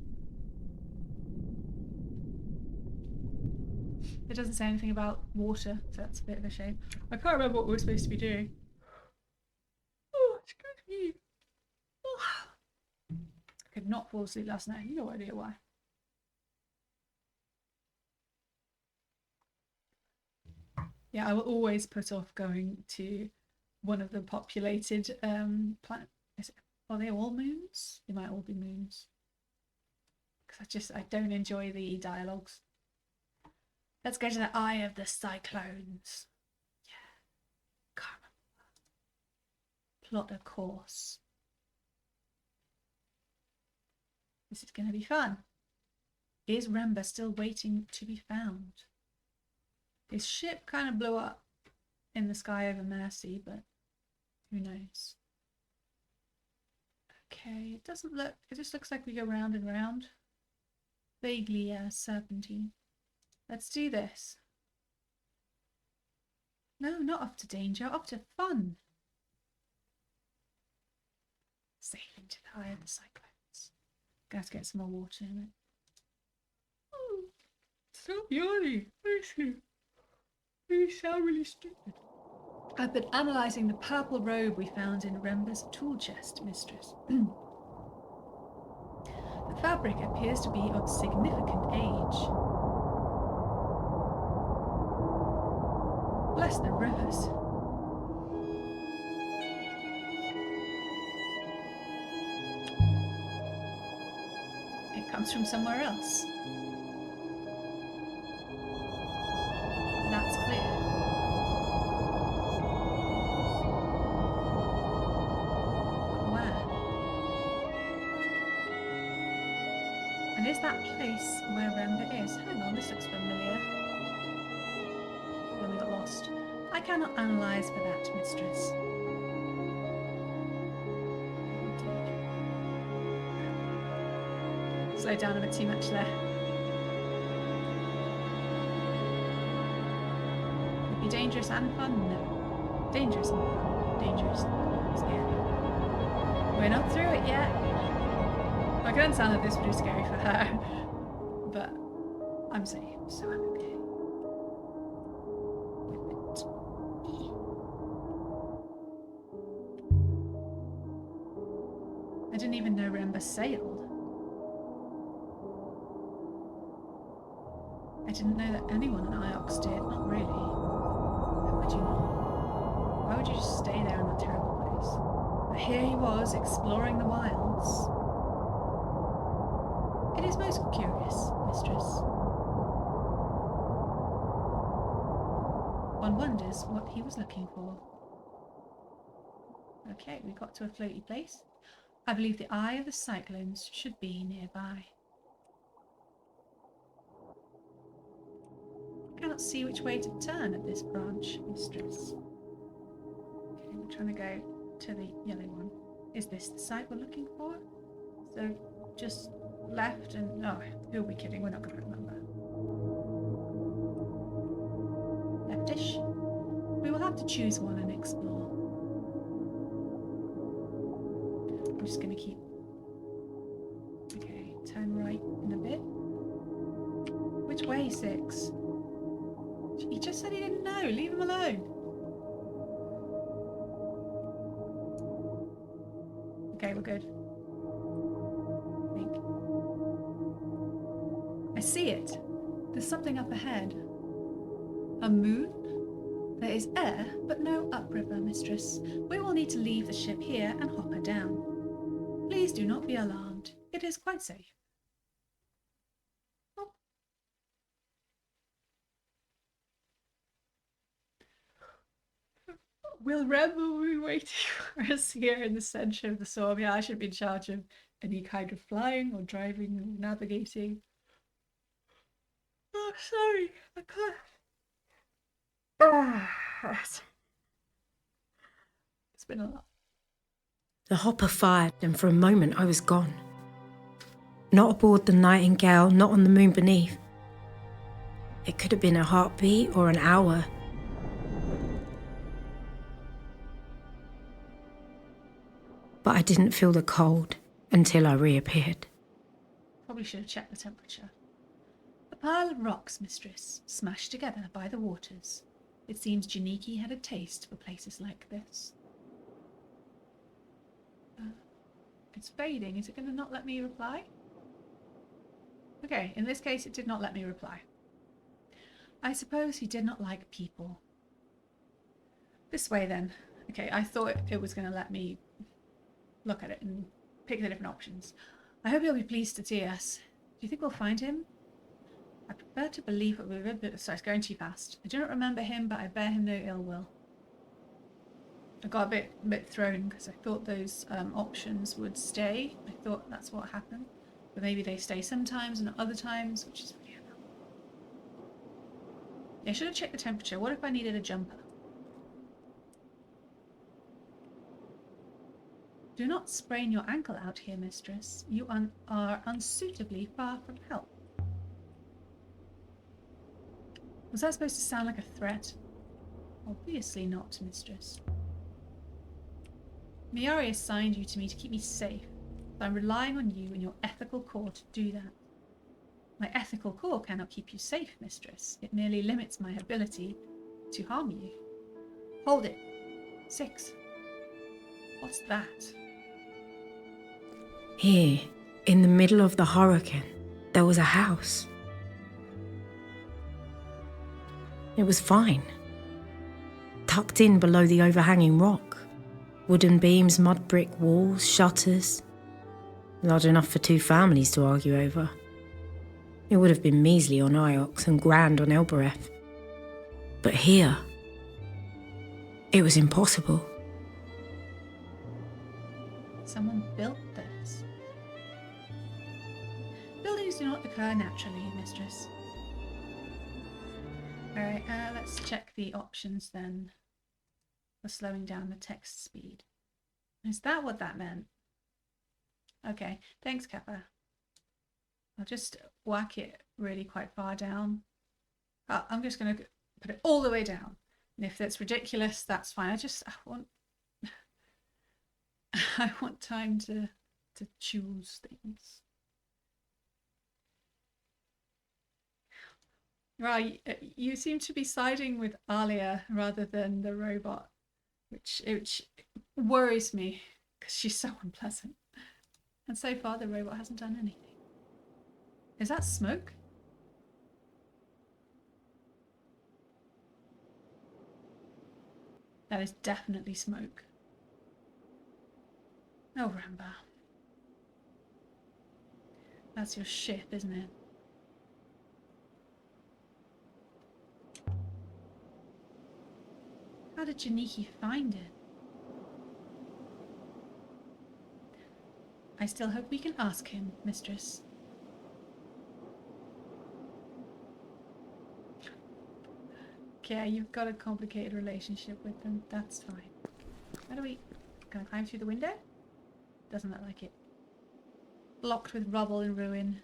It doesn't say anything about water, so that's a bit of a shame. I can't remember what we were supposed to be doing. Oh, excuse me. did not fall asleep last night. No idea why. Yeah, I will always put off going to one of the populated planet. Are they all moons? They might all be moons. Because I don't enjoy the dialogues. Let's go to the Eye of the Cyclones. Yeah. Can't remember. Plot a course. This is going to be fun. Is Rember still waiting to be found? His ship kind of blew up in the sky over Mercy, but who knows? Okay, it doesn't look, it just looks like we go round and round. Vaguely serpentine. Let's do this. No, not up to danger, up to fun. Sailing to the Eye of the Cyclones. Gonna have to get some more water in it. Oh, stop yawning. You sound really stupid. I've been analysing the purple robe we found in Rember's tool chest, mistress. The fabric appears to be of significant age. Bless the rivers. It comes from somewhere else. That's clear. But where? And is that place where Rember is? Hang on, this looks familiar. When we got lost. I cannot analyse for that, mistress. Slow down a bit too much there. Would be dangerous and fun? No. Dangerous and fun. Dangerous and scary. We're not through it yet. I can understand that this would be scary for her, but I'm safe, so I'm okay. I didn't even know Rember sailed. I didn't know that anyone in Iox did, not really. How would you not? Why would you just stay there in that terrible place? But here he was, exploring the wilds. It is most curious, mistress. One wonders what he was looking for. Okay, we got to a floaty place. I believe the Eye of the Cyclones should be nearby. I cannot see which way to turn at this branch, mistress. Okay, we're trying to go to the yellow one. Is this the site we're looking for? So just left and... oh, who are we kidding? We're not going to remember. Leftish. We will have to choose one and explore. I'm just going to keep... okay, turn right in a bit. Which way, Six? He just said he didn't know. Leave him alone. Okay, we're good. I think. I see it. There's something up ahead. A moon? There is air, but no upriver, mistress. We will need to leave the ship here and hop her down. Please do not be alarmed. It is quite safe. Oh. Will Rember be waiting for us here in the centre of the storm? Yeah, I should be in charge of any kind of flying or driving or navigating. Oh, sorry, I can't. It's been a lot. The hopper fired, and for a moment I was gone. Not aboard the Nightingale, not on the moon beneath. It could have been a heartbeat or an hour. But I didn't feel the cold until I reappeared. Probably should have checked the temperature. A pile of rocks, mistress, smashed together by the waters. It seems Janiki had a taste for places like this. It's fading. Is it going to not let me reply? Okay, in this case, it did not let me reply. I suppose he did not like people. This way, then. Okay, I thought it was going to let me look at it and pick the different options. I hope you'll be pleased to see us. Do you think we'll find him? I prefer to believe it will be... Sorry, it's going too fast. I do not remember him, but I bear him no ill will. I got a bit thrown because I thought those options would stay. I thought that's what happened. But maybe they stay sometimes and other times, which is really annoying. Yeah, I should have checked the temperature. What if I needed a jumper? Do not sprain your ankle out here, mistress. You are unsuitably far from help. Was that supposed to sound like a threat? Obviously not, mistress. Miari assigned you to me to keep me safe, but I'm relying on you and your ethical core to do that. My ethical core cannot keep you safe, mistress. It merely limits my ability to harm you. Hold it. 6. What's that? Here, in the middle of the hurricane, there was a house. It was fine. Tucked in below the overhanging rock. Wooden beams, mud brick walls, shutters. Large enough for 2 families to argue over. It would have been measly on Iox and grand on Elbereth. But here, it was impossible. Someone built this. Buildings do not occur naturally, mistress. Alright, let's check the options then for slowing down the text speed. Is that what that meant? Okay, thanks, Kappa. I'll just whack it really quite far down. Oh, I'm just going to put it all the way down. And if that's ridiculous, that's fine. I want I want time to choose things. Right, you seem to be siding with Alia rather than the robot, which worries me because she's so unpleasant. And so far, the robot hasn't done anything. Is that smoke? That is definitely smoke. Oh, Ramba. That's your ship, isn't it? How did Janiki find it? I still hope we can ask him, mistress. Okay, you've got a complicated relationship with them. That's fine. How do we... Can I climb through the window? Doesn't look like it. Blocked with rubble and ruin.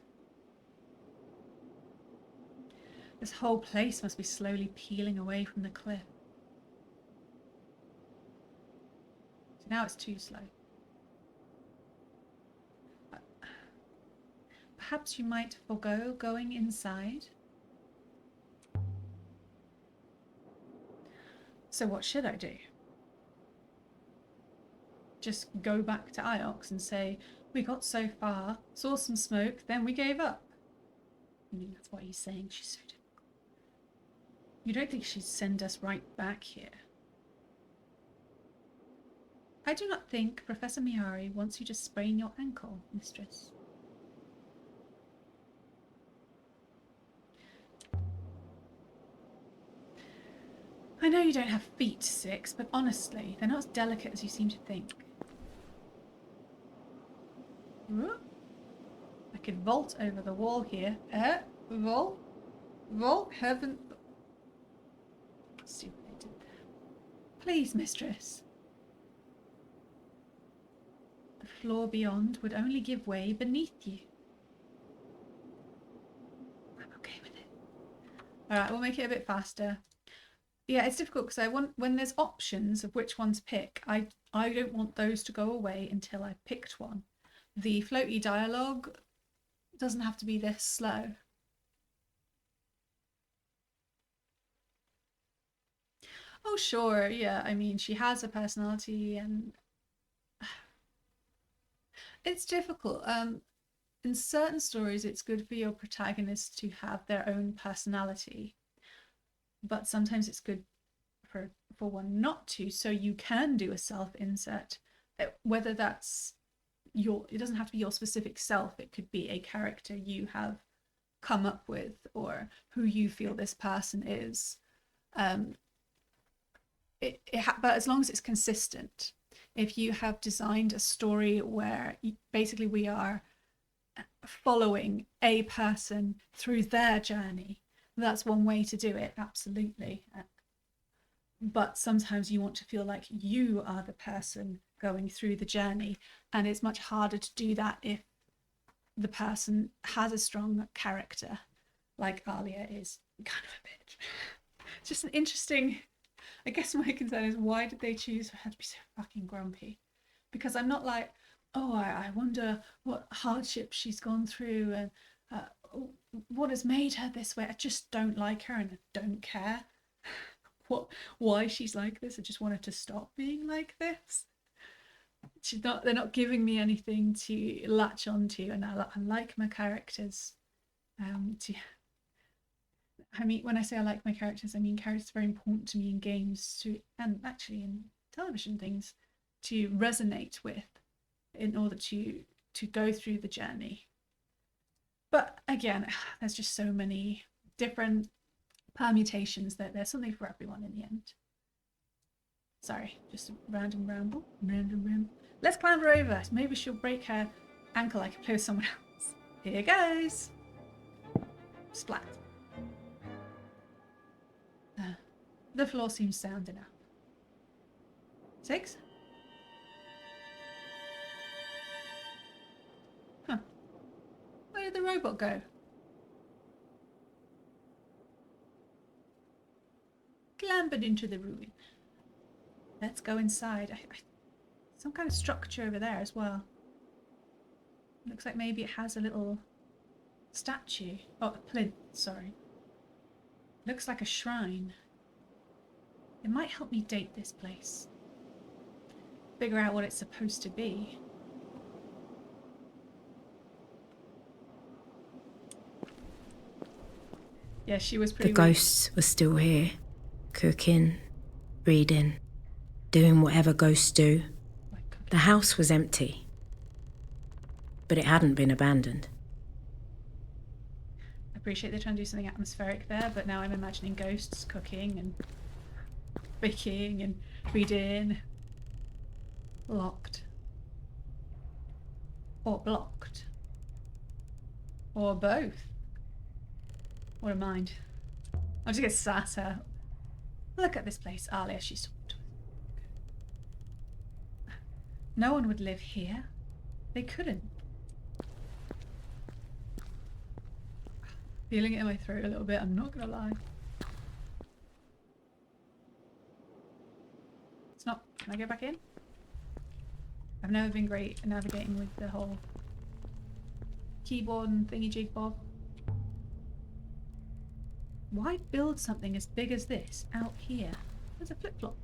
This whole place must be slowly peeling away from the cliff. So now it's too slow. Perhaps you might forego going inside? So what should I do? Just go back to Iox and say, we got so far, saw some smoke, then we gave up. I mean, that's what he's saying. She's so difficult. You don't think she'd send us right back here? I do not think Professor Miari wants you to sprain your ankle, mistress. I know you don't have feet, 6, but honestly, they're not as delicate as you seem to think. I could vault over the wall here. Vault? Vault? Heaven... Let's see what they did there. Please, mistress. The floor beyond would only give way beneath you. I'm okay with it. Alright, we'll make it a bit faster. Yeah, it's difficult because I want, when there's options of which one to pick, I don't want those to go away until I picked one. The floaty dialogue doesn't have to be this slow. Oh, sure, yeah, I mean, she has a personality and... It's difficult. In certain stories, it's good for your protagonist to have their own personality, but sometimes it's good for one not to. So you can do a self-insert, whether that's it doesn't have to be your specific self. It could be a character you have come up with or who you feel this person is. But as long as it's consistent, if you have designed a story where basically we are following a person through their journey, that's one way to do it, absolutely. But sometimes you want to feel like you are the person going through the journey, and it's much harder to do that if the person has a strong character, like Alia is kind of a bitch. It's just an interesting. I guess my concern is, why did they choose for her to be so fucking grumpy? Because I'm not like, oh, I wonder what hardship she's gone through and what has made her this way. I just don't like her and I don't care why she's like this. I just want her to stop being like this. They're not giving me anything to latch onto, and I like my characters. I mean, when I say I like my characters, I mean characters are very important to me in games and actually in television things to resonate with in order to go through the journey. But again, there's just so many different permutations that there's something for everyone in the end. Sorry, just a random ramble. Let's climb her over. Maybe she'll break her ankle. I can play with someone else. Here goes. Splat. The floor seems sound enough. 6? Huh. Where did the robot go? Clambered into the ruin. Let's go inside. Some kind of structure over there as well. Looks like maybe it has a little statue. Oh, a plinth, sorry. Looks like a shrine. It might help me date this place. Figure out what it's supposed to be. Yeah, she was pretty The ghosts were still here, cooking, reading, doing whatever ghosts do. The house was empty, but it hadn't been abandoned. I appreciate they're trying to do something atmospheric there, but now I'm imagining ghosts cooking and baking and reading. Locked. Or blocked. Or both. What a mind. I'll just get sat out. Look at this place, Alia, she's talked with. No one would live here. They couldn't. Feeling it in my throat a little bit, I'm not gonna lie. It's not. Can I go back in? I've never been great at navigating with the whole keyboard and thingy jig bob. Why build something as big as this out here? There's a flip-flop.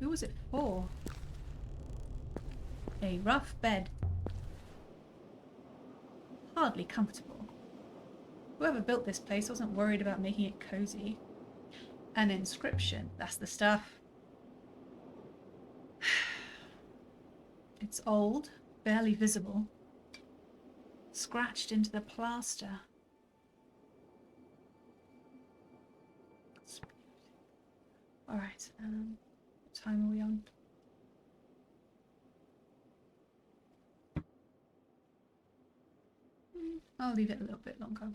Who was it for? A rough bed. Hardly comfortable. Whoever built this place wasn't worried about making it cozy. An inscription. That's the stuff. It's old, barely visible. Scratched into the plaster. Alright, what time are we on? I'll leave it a little bit longer.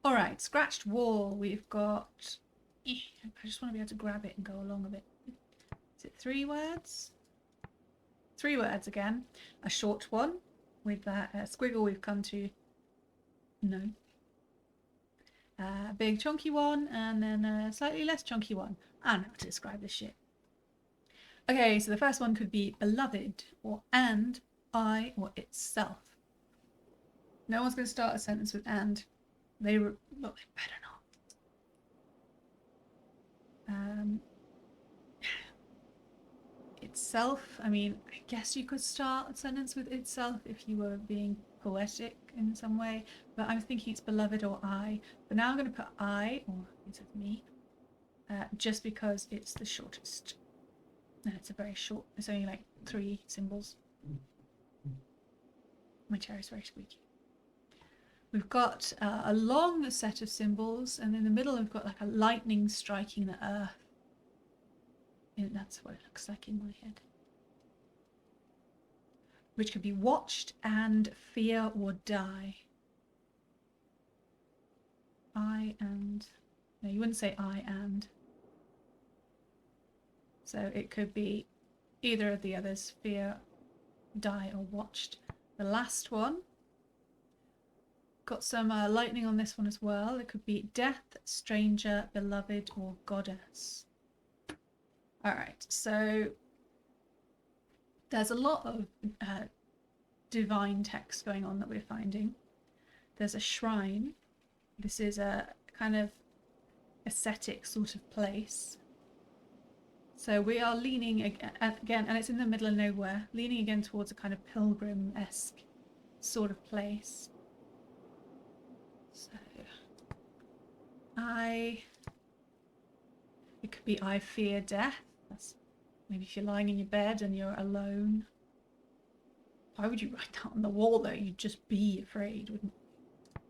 Alright, scratched wall. We've got... I just want to be able to grab it and go along a bit. Is it 3 words? 3 words again. A short one with that squiggle we've come to know. A big chunky one and then a slightly less chunky one. I don't know how to describe this shit. Okay, so the first one could be beloved or and, I, or itself. No one's going to start a sentence with and. They better not. itself. I mean, I guess you could start a sentence with itself if you were being poetic in some way, but I'm thinking it's beloved or I. But now I'm going to put I, or instead of me, just because it's the shortest. And it's a very short, it's only like 3 symbols. My chair is very squeaky. We've got a long set of symbols, and in the middle we've got like a lightning striking the earth. And that's what it looks like in my head. Which could be watched and fear or die. I and... No, you wouldn't say I and. So it could be either of the others, fear, die, or watched. The last one, got some lightning on this one as well. It could be death, stranger, beloved, or goddess. Alright, so there's a lot of divine text going on that we're finding. There's a shrine. This is a kind of ascetic sort of place. So we are leaning again, and it's in the middle of nowhere, leaning again towards a kind of pilgrim-esque sort of place. So, it could be I fear death. That's maybe if you're lying in your bed and you're alone. Why would you write that on the wall though? You'd just be afraid, wouldn't you?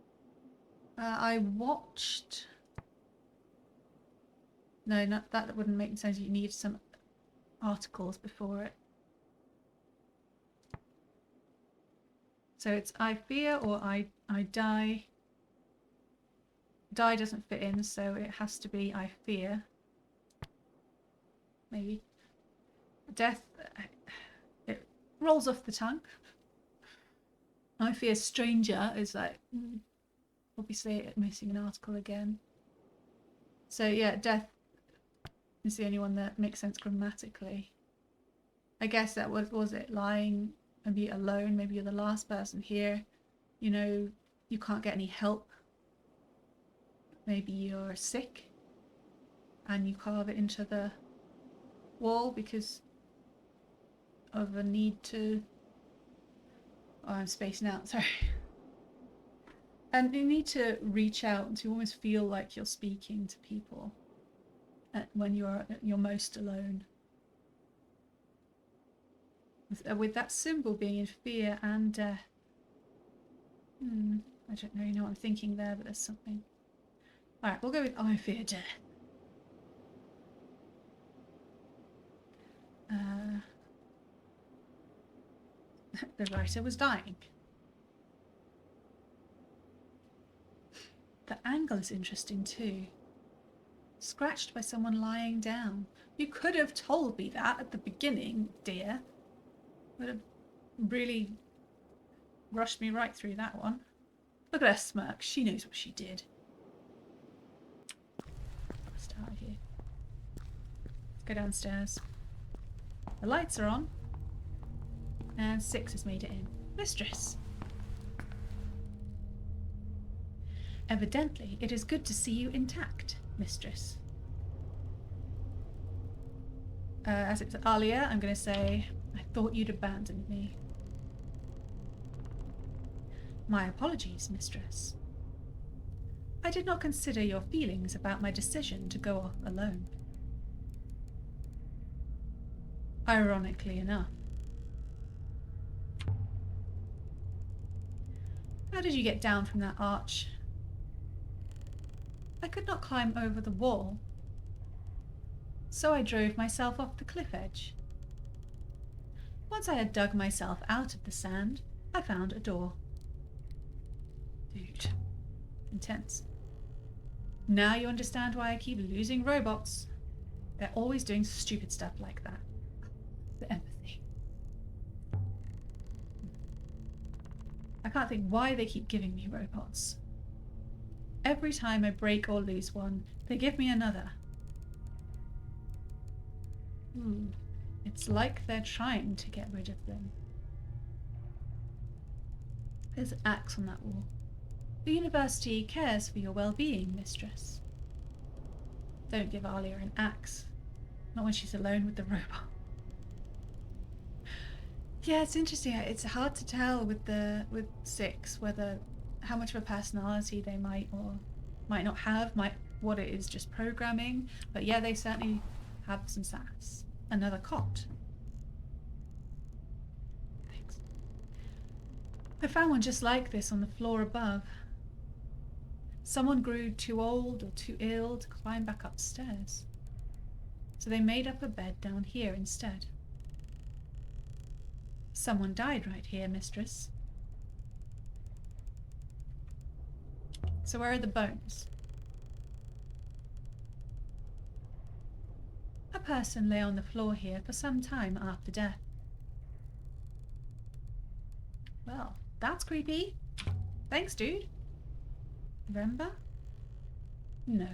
I watched... No, not that wouldn't make sense. You need some articles before it. So it's I fear or I die. Die doesn't fit in, so it has to be I fear. Maybe. Death, it rolls off the tongue. I fear stranger is like, obviously missing an article again. So yeah, death is the only one that makes sense grammatically. I guess that was it, lying, maybe alone, maybe you're the last person here, you know, you can't get any help. Maybe you're sick and you carve it into the wall because of a need to... Oh, I'm spacing out, sorry. And you need to reach out to almost feel like you're speaking to people when you're most alone. With that symbol being in fear and death. I don't know, you know what I'm thinking there, but there's something. Alright, we'll go with I fear death. The writer was dying. The angle is interesting too. Scratched by someone lying down. You could have told me that at the beginning, dear. Would have really rushed me right through that one. Look at her smirk. She knows what she did. Let's start here. Let's go downstairs. The lights are on. And 6 has made it in. Mistress. Evidently, it is good to see you intact, mistress. As it's Alia, I'm going to say, I thought you'd abandoned me. My apologies, mistress. I did not consider your feelings about my decision to go off alone. Ironically enough. How did you get down from that arch? I could not climb over the wall, so I drove myself off the cliff edge. Once I had dug myself out of the sand, I found a door. Dude, intense. Now you understand why I keep losing robots. They're always doing stupid stuff like that. The empathy. I can't think why they keep giving me robots. Every time I break or lose one, they give me another. It's like they're trying to get rid of them. There's an axe on that wall. The university cares for your well-being, mistress. Don't give Alia an axe. Not when she's alone with the robot. Yeah, it's interesting. It's hard to tell with 6 whether how much of a personality they might or might not have, what it is just programming. But yeah, they certainly have some sass. Another cot. Thanks. I found one just like this on the floor above. Someone grew too old or too ill to climb back upstairs, so they made up a bed down here instead. Someone died right here, mistress. So where are the bones? A person lay on the floor here for some time after death. Well, that's creepy. Thanks, dude. Remember? No.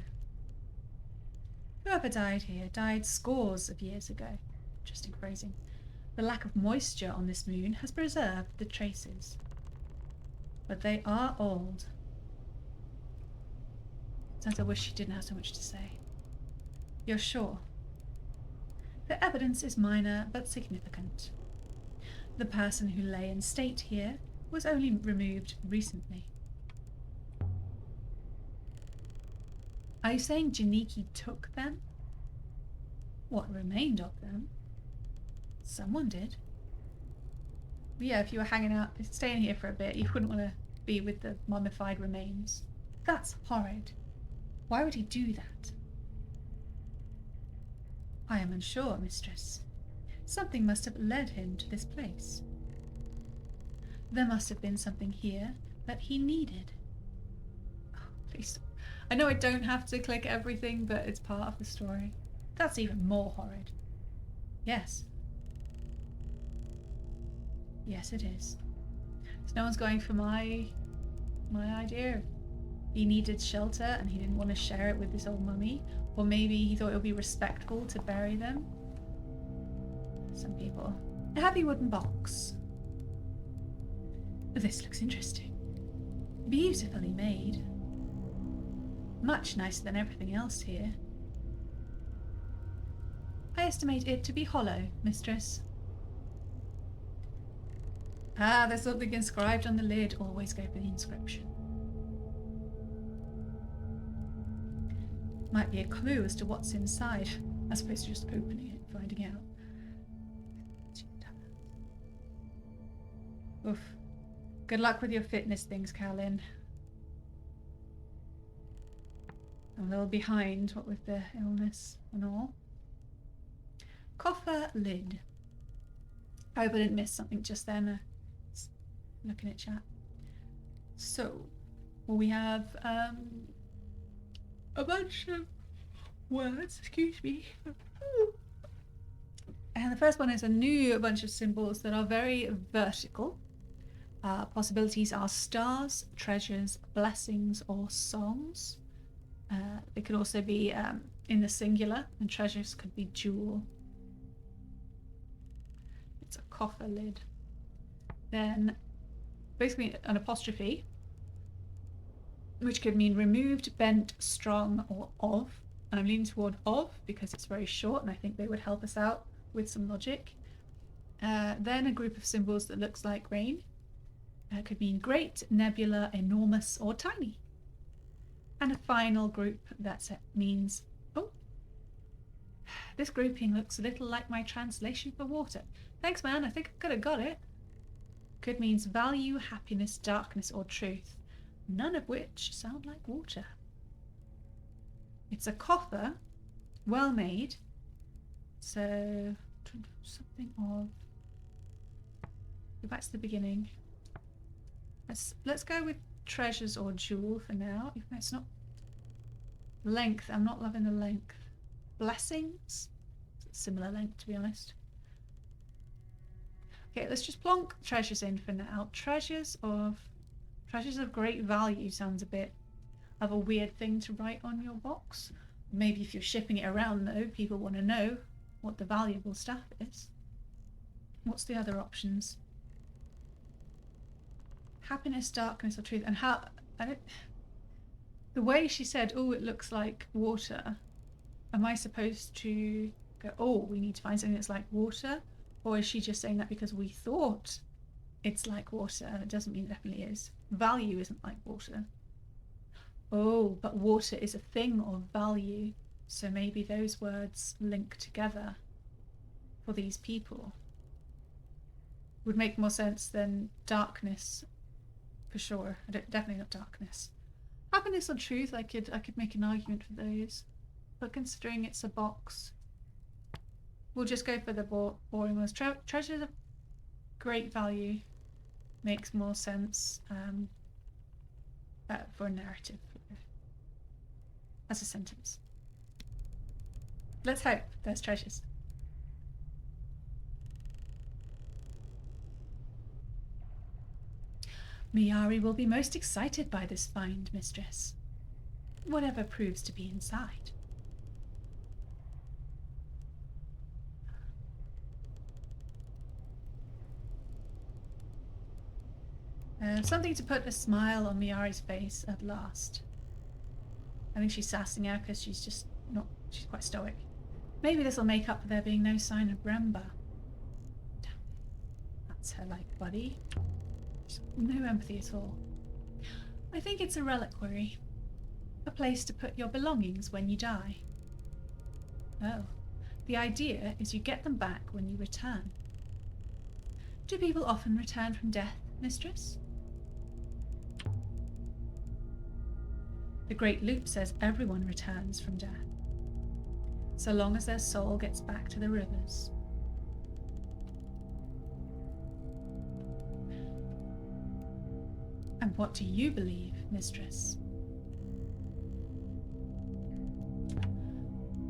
Whoever died here died scores of years ago. Interesting phrasing. The lack of moisture on this moon has preserved the traces. But they are old. Sometimes I wish she didn't have so much to say. You're sure? The evidence is minor but significant. The person who lay in state here was only removed recently. Are you saying Janiki took them? What remained of them? Someone did. But yeah, if you were hanging out, staying here for a bit, you wouldn't want to be with the mummified remains. That's horrid. Why would he do that? I am unsure, mistress. Something must have led him to this place. There must have been something here that he needed. Oh, please. I know I don't have to click everything, but it's part of the story. That's even more horrid. Yes. Yes, it is. So no one's going for my idea. He needed shelter and he didn't want to share it with this old mummy. Or maybe he thought it would be respectful to bury them. Some people. A heavy wooden box. This looks interesting. Beautifully made. Much nicer than everything else here. I estimate it to be hollow, mistress. Ah, there's something inscribed on the lid. Always go for the inscription. Might be a clue as to what's inside, as opposed to just opening it and finding out. Oof. Good luck with your fitness things, Callan. I'm a little behind, what with the illness and all. Coffer lid. I hope I didn't miss something just then. Looking at chat. So, well, we have a bunch of words, excuse me. And the first one is a new bunch of symbols that are very vertical. Possibilities are stars, treasures, blessings, or songs. It could also be in the singular, and treasures could be jewel. It's a coffer lid. Then basically an apostrophe, which could mean removed, bent, strong, or of. And I'm leaning toward of because it's very short and I think they would help us out with some logic. Then a group of symbols that looks like rain. Could mean great, nebula, enormous, or tiny. And a final group that means, oh, this grouping looks a little like my translation for water. Thanks, man, I think I could have got it. Could means value, happiness, darkness, or truth, none of which sound like water. It's a coffer, well made, so something of, go back to the beginning. Let's go with treasures or jewel for now, even though it's not length. I'm not loving the length. Blessings, similar length to be honest. Okay, let's just plonk treasures in for now. Treasures of great value sounds a bit of a weird thing to write on your box. Maybe if you're shipping it around though, people want to know what the valuable stuff is. What's the other options? Happiness, darkness, or truth. And how, the way she said, oh, it looks like water, am I supposed to go, oh, we need to find something that's like water? Or is she just saying that because we thought it's like water? That doesn't mean it definitely is. Value isn't like water. Oh, but water is a thing of value. So maybe those words link together for these people. Would make more sense than darkness, for sure. Definitely not darkness. Happiness or truth, I could make an argument for those. But considering it's a box, we'll just go for the boring ones. Treasures of great value makes more sense for a narrative, as a sentence. Let's hope there's treasures. Miari will be most excited by this find, mistress. Whatever proves to be inside. Something to put a smile on Miari's face at last. I think she's sassing her because she's quite stoic. Maybe this will make up for there being no sign of Bremba. That's her buddy. Just no empathy at all. I think it's a reliquary. A place to put your belongings when you die. Oh. The idea is you get them back when you return. Do people often return from death, mistress? The Great Loop says everyone returns from death, so long as their soul gets back to the rivers. And what do you believe, mistress?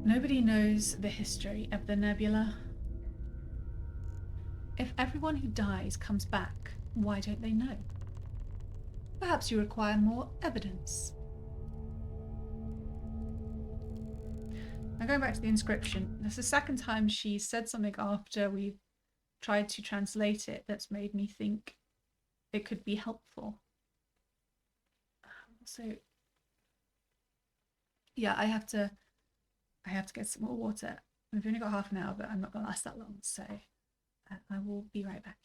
Nobody knows the history of the nebula. If everyone who dies comes back, why don't they know? Perhaps you require more evidence. Now going back to the inscription, that's the second time she said something after we've tried to translate it that's made me think it could be helpful. So yeah, I have to get some more water. We've only got half an hour, but I'm not going to last that long, so I will be right back.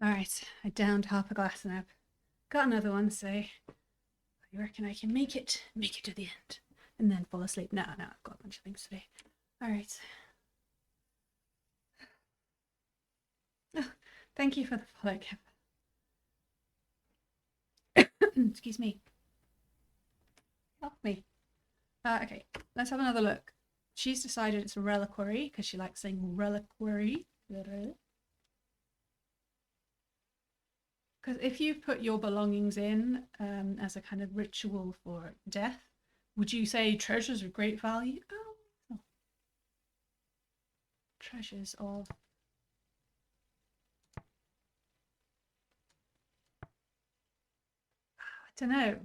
All right, I downed half a glass and I've got another one, so I reckon I can make it to the end and then fall asleep. No, I've got a bunch of things to do. All right. Oh, thank you for the follow, Kev. Excuse me. Help me. Okay, let's have another look. She's decided it's a reliquary because she likes saying reliquary. Because if you put your belongings in as a kind of ritual for death, would you say treasures of great value? Oh. Treasures of... I don't know.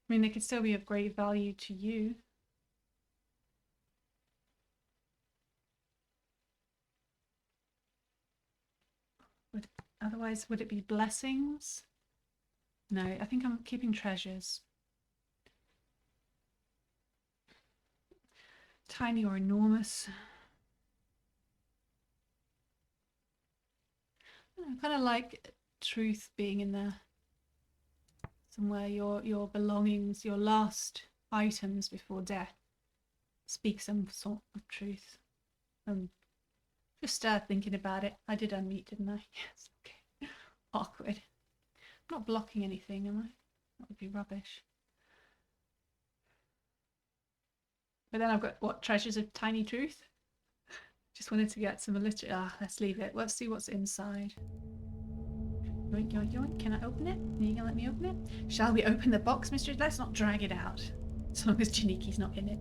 I mean, they could still be of great value to you. Otherwise, would it be blessings? No, I think I'm keeping treasures. Tiny or enormous. I kind of like truth being in there. Somewhere your belongings, your last items before death speak some sort of truth. Just thinking about it. I did unmute, didn't I? Yes, okay. Awkward. I'm not blocking anything, am I? That would be rubbish. But then I've got, what, treasures of tiny truth? Just wanted to get some alliteration. Let's leave it. Let's see what's inside. Yoink, yoink, yoink. Can I open it? Are you gonna let me open it? Shall we open the box, mistress? Let's not drag it out. As long as Janiki's not in it.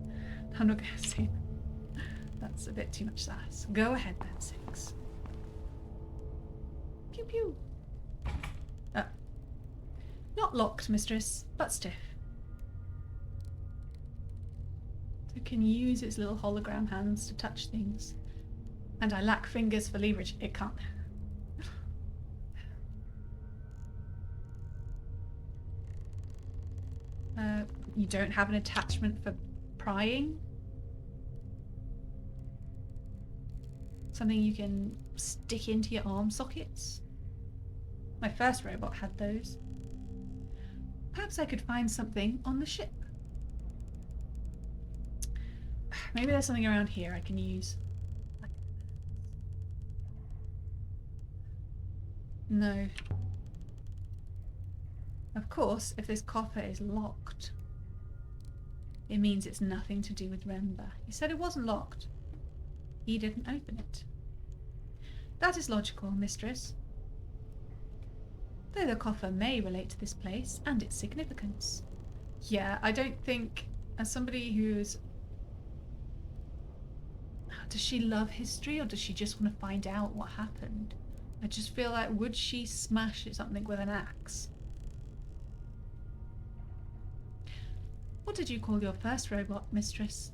I'm not gonna say that. That's a bit too much sass. Go ahead then, Six. Pew pew. Not locked, mistress, but stiff. So it can use its little hologram hands to touch things. And I lack fingers for leverage. It can't. You don't have an attachment for prying? Something you can stick into your arm sockets? My first robot had those. Perhaps I could find something on the ship. Maybe there's something around here I can use. No. Of course, if this coffer is locked, it means it's nothing to do with Remba. He said it wasn't locked. He didn't open it. That is logical, mistress. Though the coffer may relate to this place and its significance. Yeah, I don't think, as somebody who's... Does she love history or does she just want to find out what happened? I just feel like, would she smash something with an axe? What did you call your first robot, mistress?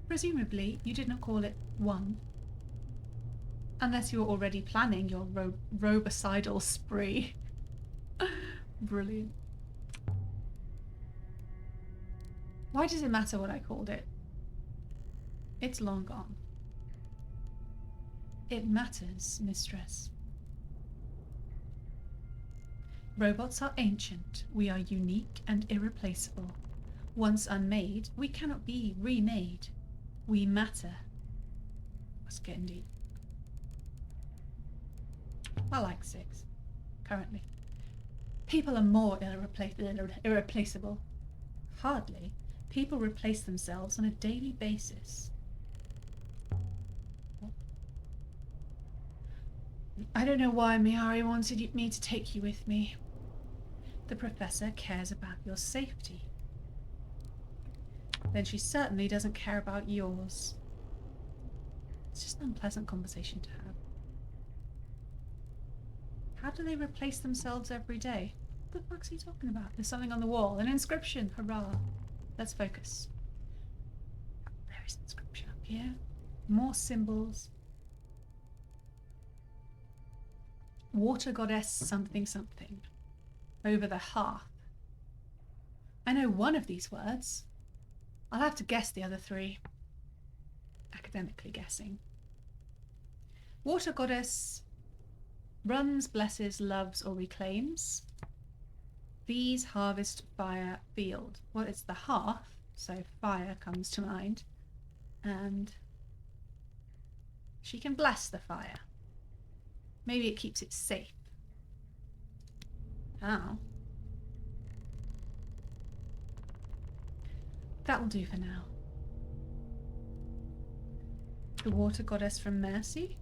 Presumably, you did not call it one. Unless you were already planning your robocidal spree. Brilliant. Why does it matter what I called it? It's long gone. It matters, mistress. Robots are ancient. We are unique and irreplaceable. Once unmade, we cannot be remade. We matter. That's getting deep. I like 6, currently. People are more irreplaceable. Hardly. People replace themselves on a daily basis. I don't know why Miari wanted me to take you with me. The professor cares about your safety. Then she certainly doesn't care about yours. It's just an unpleasant conversation to have. How do they replace themselves every day? What the fuck's he talking about? There's something on the wall. An inscription. Hurrah. Let's focus. There is an inscription up here. More symbols. Water goddess something something. Over the hearth. I know one of these words. I'll have to guess the other 3. Academically guessing. Water goddess runs, blesses, loves, or reclaims. These harvest fire field. Well, it's the hearth, so fire comes to mind. And she can bless the fire. Maybe it keeps it safe. Oh. That will do for now. The water goddess from Mercy?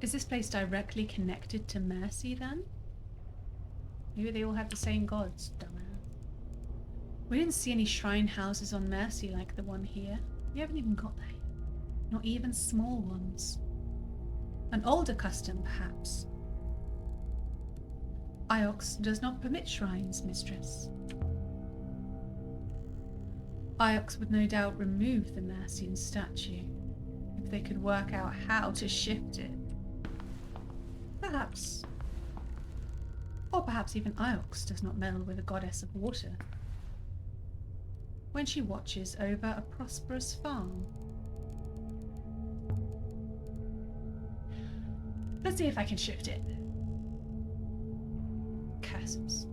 Is this place directly connected to Mercy then? Maybe they all have the same gods, dumbass. We didn't see any shrine houses on Mercy like the one here. We haven't even got there. Not even small ones. An older custom, perhaps. Iox does not permit shrines, mistress. Iox would no doubt remove the Mercian statue if they could work out how to shift it. Perhaps. Or perhaps even Iox does not meddle with a goddess of water. when she watches over a prosperous farm. Let's see if I can shift it. Curses.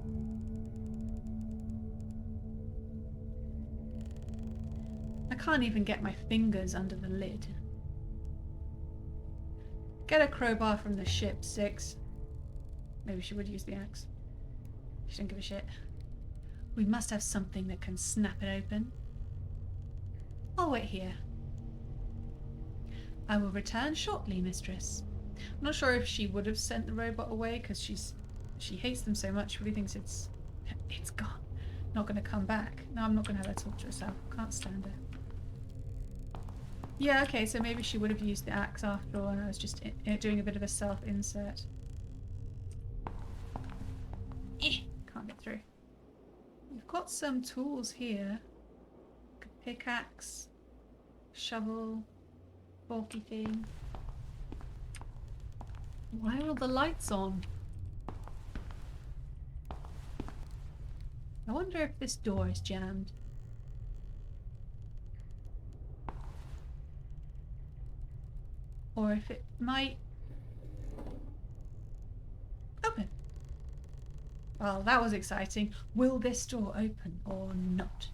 I can't even get my fingers under the lid. Get a crowbar from the ship, 6. Maybe she would use the axe. She didn't give a shit. We must have something that can snap it open. I'll wait here. I will return shortly, mistress. I'm not sure if she would have sent the robot away because she hates them so much. She really thinks it's gone. Not going to come back. No, I'm not going to have her talk to herself. Can't stand her. Yeah, okay, so maybe she would have used the axe after all, and I was just doing a bit of a self-insert. Can't get through. We've got some tools here. Pickaxe, shovel, bulky thing. Why are all the lights on? I wonder if this door is jammed. Or if it might open. Well, that was exciting. Will this door open or not?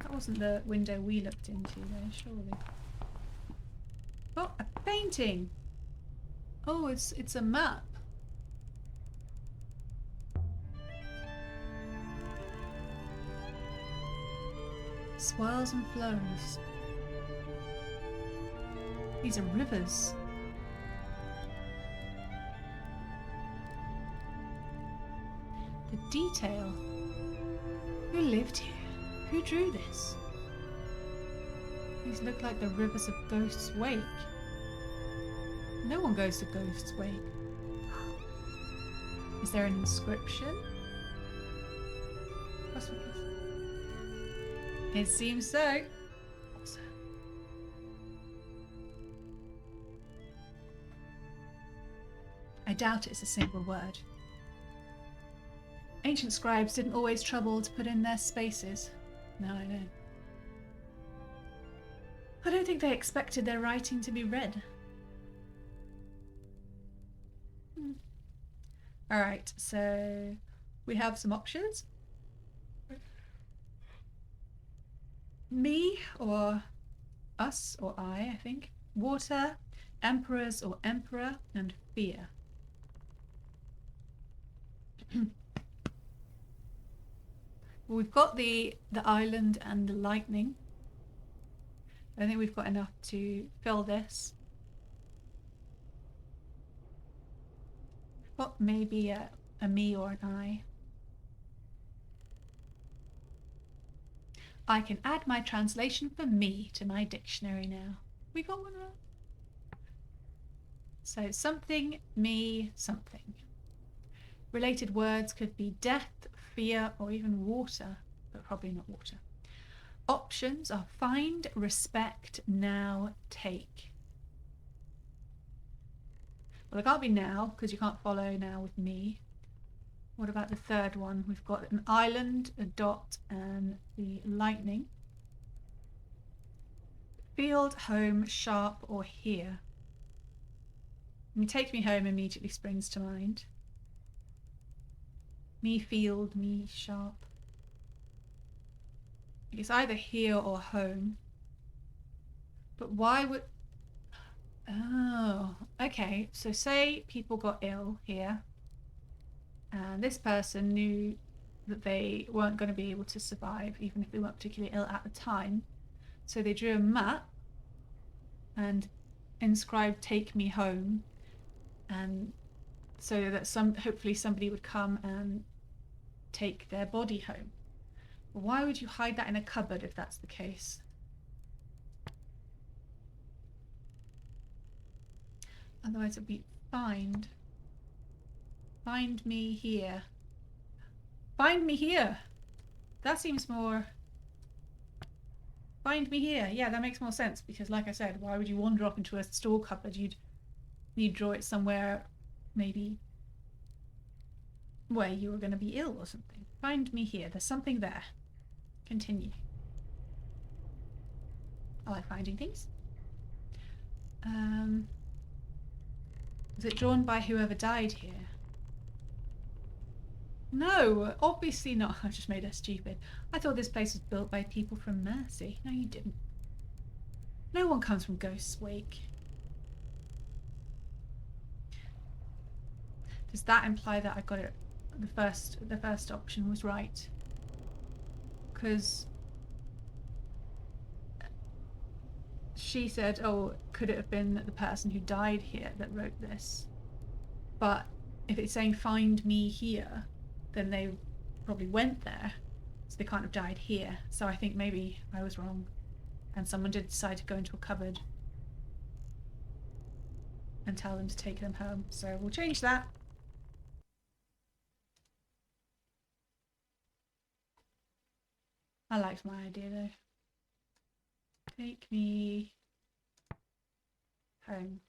That wasn't the window we looked into though, surely. Oh, a painting! Oh, it's a map. Swirls and flows. These are rivers. The detail. Who lived here? Who drew this? These look like the rivers of Ghost's Wake. No one goes to Ghost's Wake. Is there an inscription? It seems so. I doubt it's a single word. Ancient scribes didn't always trouble to put in their spaces. No, I know. I don't think they expected their writing to be read. Alright, so we have some options. Me or us or I think. Water, emperors or emperor, and fear. Well, we've got the island and the lightning. I think we've got enough to fill this. We've got maybe a me or an I. I can add my translation for me to my dictionary now. We got one right. So something, me, something. Related words could be death, fear, or even water, but probably not water. Options are find, respect, now, take. Well, it can't be now, because you can't follow now with me. What about the third one? We've got an island, a dot, and the lightning. Field, home, sharp, or here. I mean, take me home immediately springs to mind. Me field, me sharp. It's either here or home. But why would... Oh, okay. So say people got ill here. And this person knew that they weren't going to be able to survive, even if they weren't particularly ill at the time. So they drew a map and inscribed "Take me home," and so that hopefully somebody would come and take their body home. Why would you hide that in a cupboard if that's the case? Otherwise it'd be find. Find me here. Find me here. That seems more... Find me here. Yeah, that makes more sense because like I said, why would you wander off into a store cupboard? You'd draw it somewhere maybe Where you were going to be ill or something. Find me here. There's something there. Continue. I like finding things. Was it drawn by whoever died here? No, obviously not. I just made her stupid. I thought this place was built by people from Mercy. No, you didn't. No one comes from Ghost's Wake. Does that imply that I got it? The first option was right? Because she said, "Oh, could it have been the person who died here that wrote this?" But if it's saying "find me here," then they probably went there, so they can't have died here. So I think maybe I was wrong, and someone did decide to go into a cupboard and tell them to take them home. So we'll change that. I liked my idea though. Take me home.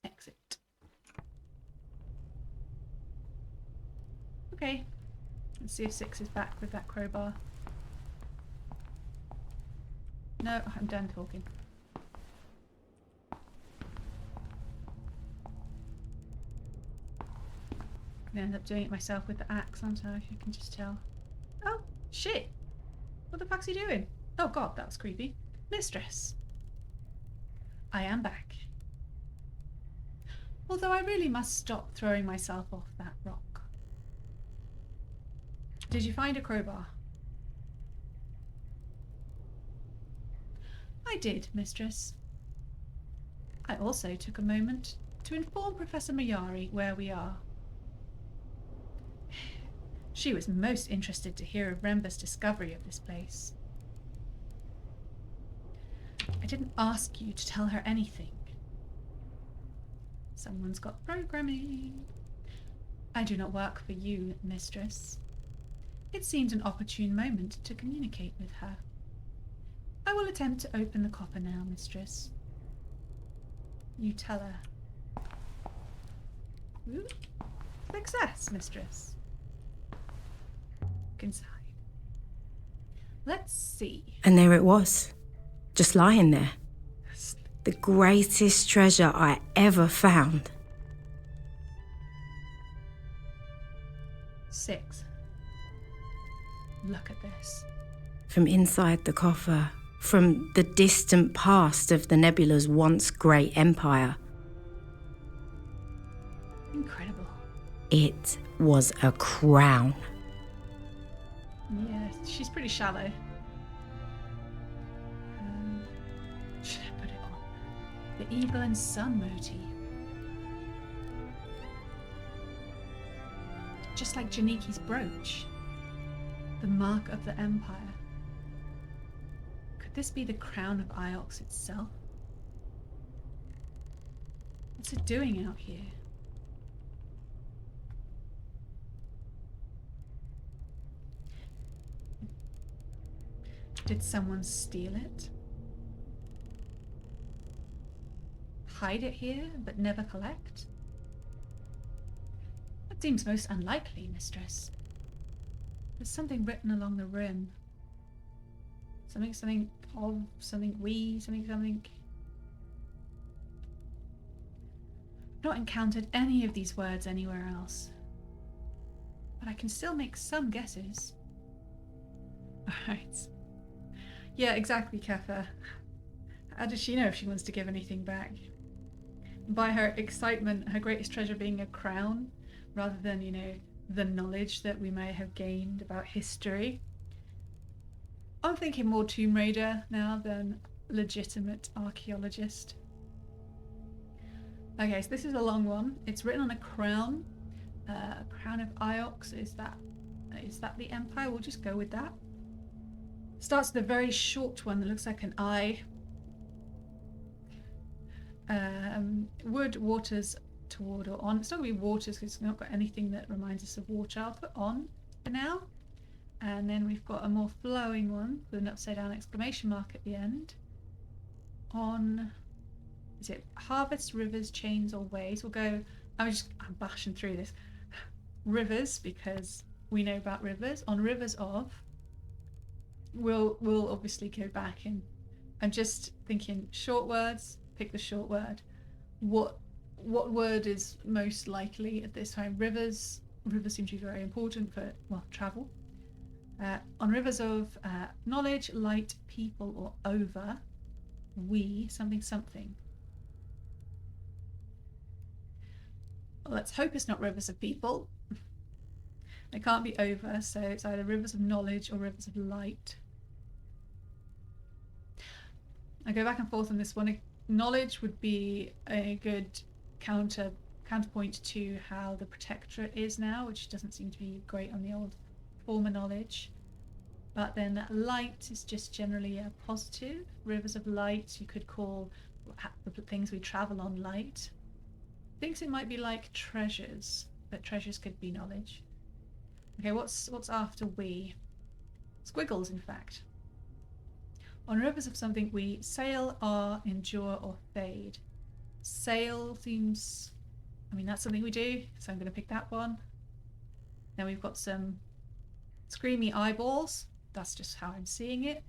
Exit. Okay. Let's see if 6 is back with that crowbar. No, I'm done talking. I'm gonna end up doing it myself with the axe, aren't I? You can just tell. Oh, shit! What the fuck's he doing? Oh god, that was creepy. Mistress. I am back. Although I really must stop throwing myself off that rock. Did you find a crowbar? I did, mistress. I also took a moment to inform Professor Mayari where we are. She was most interested to hear of Remba's discovery of this place. I didn't ask you to tell her anything. Someone's got programming. I do not work for you, mistress. It seemed an opportune moment to communicate with her. I will attempt to open the coffer now, mistress. You tell her. Ooh. Success, mistress. Look inside. Let's see. And there it was, just lying there. The greatest treasure I ever found. 6. Look at this. From inside the coffer, from the distant past of the nebula's once great empire. Incredible. It was a crown. Yeah, she's pretty shallow. Should I put it on? The eagle and sun motif. Just like Janiki's brooch. The mark of the empire. Could this be the crown of Iox itself? What's it doing out here? Did someone steal it? Hide it here, but never collect? That seems most unlikely, mistress. There's something written along the rim. Something of, something we, something. I've not encountered any of these words anywhere else. But I can still make some guesses. Alright. Yeah, exactly, Keffa. How does she know if she wants to give anything back? By her excitement, her greatest treasure being a crown, rather than, you know, the knowledge that we may have gained about history. I'm thinking more Tomb Raider now than legitimate archaeologist. Okay, so this is a long one. It's written on a crown. Crown of Iox. Is that the Empire? We'll just go with that. Starts with a very short one that looks like an eye. Wood, waters, toward or on. It's not going to be waters because it's not got anything that reminds us of water. I'll put on for now. And then we've got a more flowing one with an upside down exclamation mark at the end. On Is it harvests, rivers, chains, or ways? We'll go. I'm bashing through this. Rivers, because we know about rivers. On rivers of. We'll obviously go back and I'm just thinking short words. Pick the short word. What word is most likely at this time? Rivers. Rivers seem to be very important for, well, travel. On rivers of knowledge, light, people, or over, we, something, something. Well, let's hope it's not rivers of people. It can't be over, so it's either rivers of knowledge or rivers of light. I go back and forth on this one. Knowledge would be a good counterpoint to how the Protectorate is now, which doesn't seem to be great on the old former knowledge. But then light is just generally a positive. Rivers of light, you could call the things we travel on light. Thinks it might be like treasures, but treasures could be knowledge. Okay, what's after we? Squiggles, in fact. On rivers of something we sail, are, endure, or fade. Sail seems, I mean, that's something we do, so I'm going to pick that one. Then we've got some screamy eyeballs. That's just how I'm seeing it.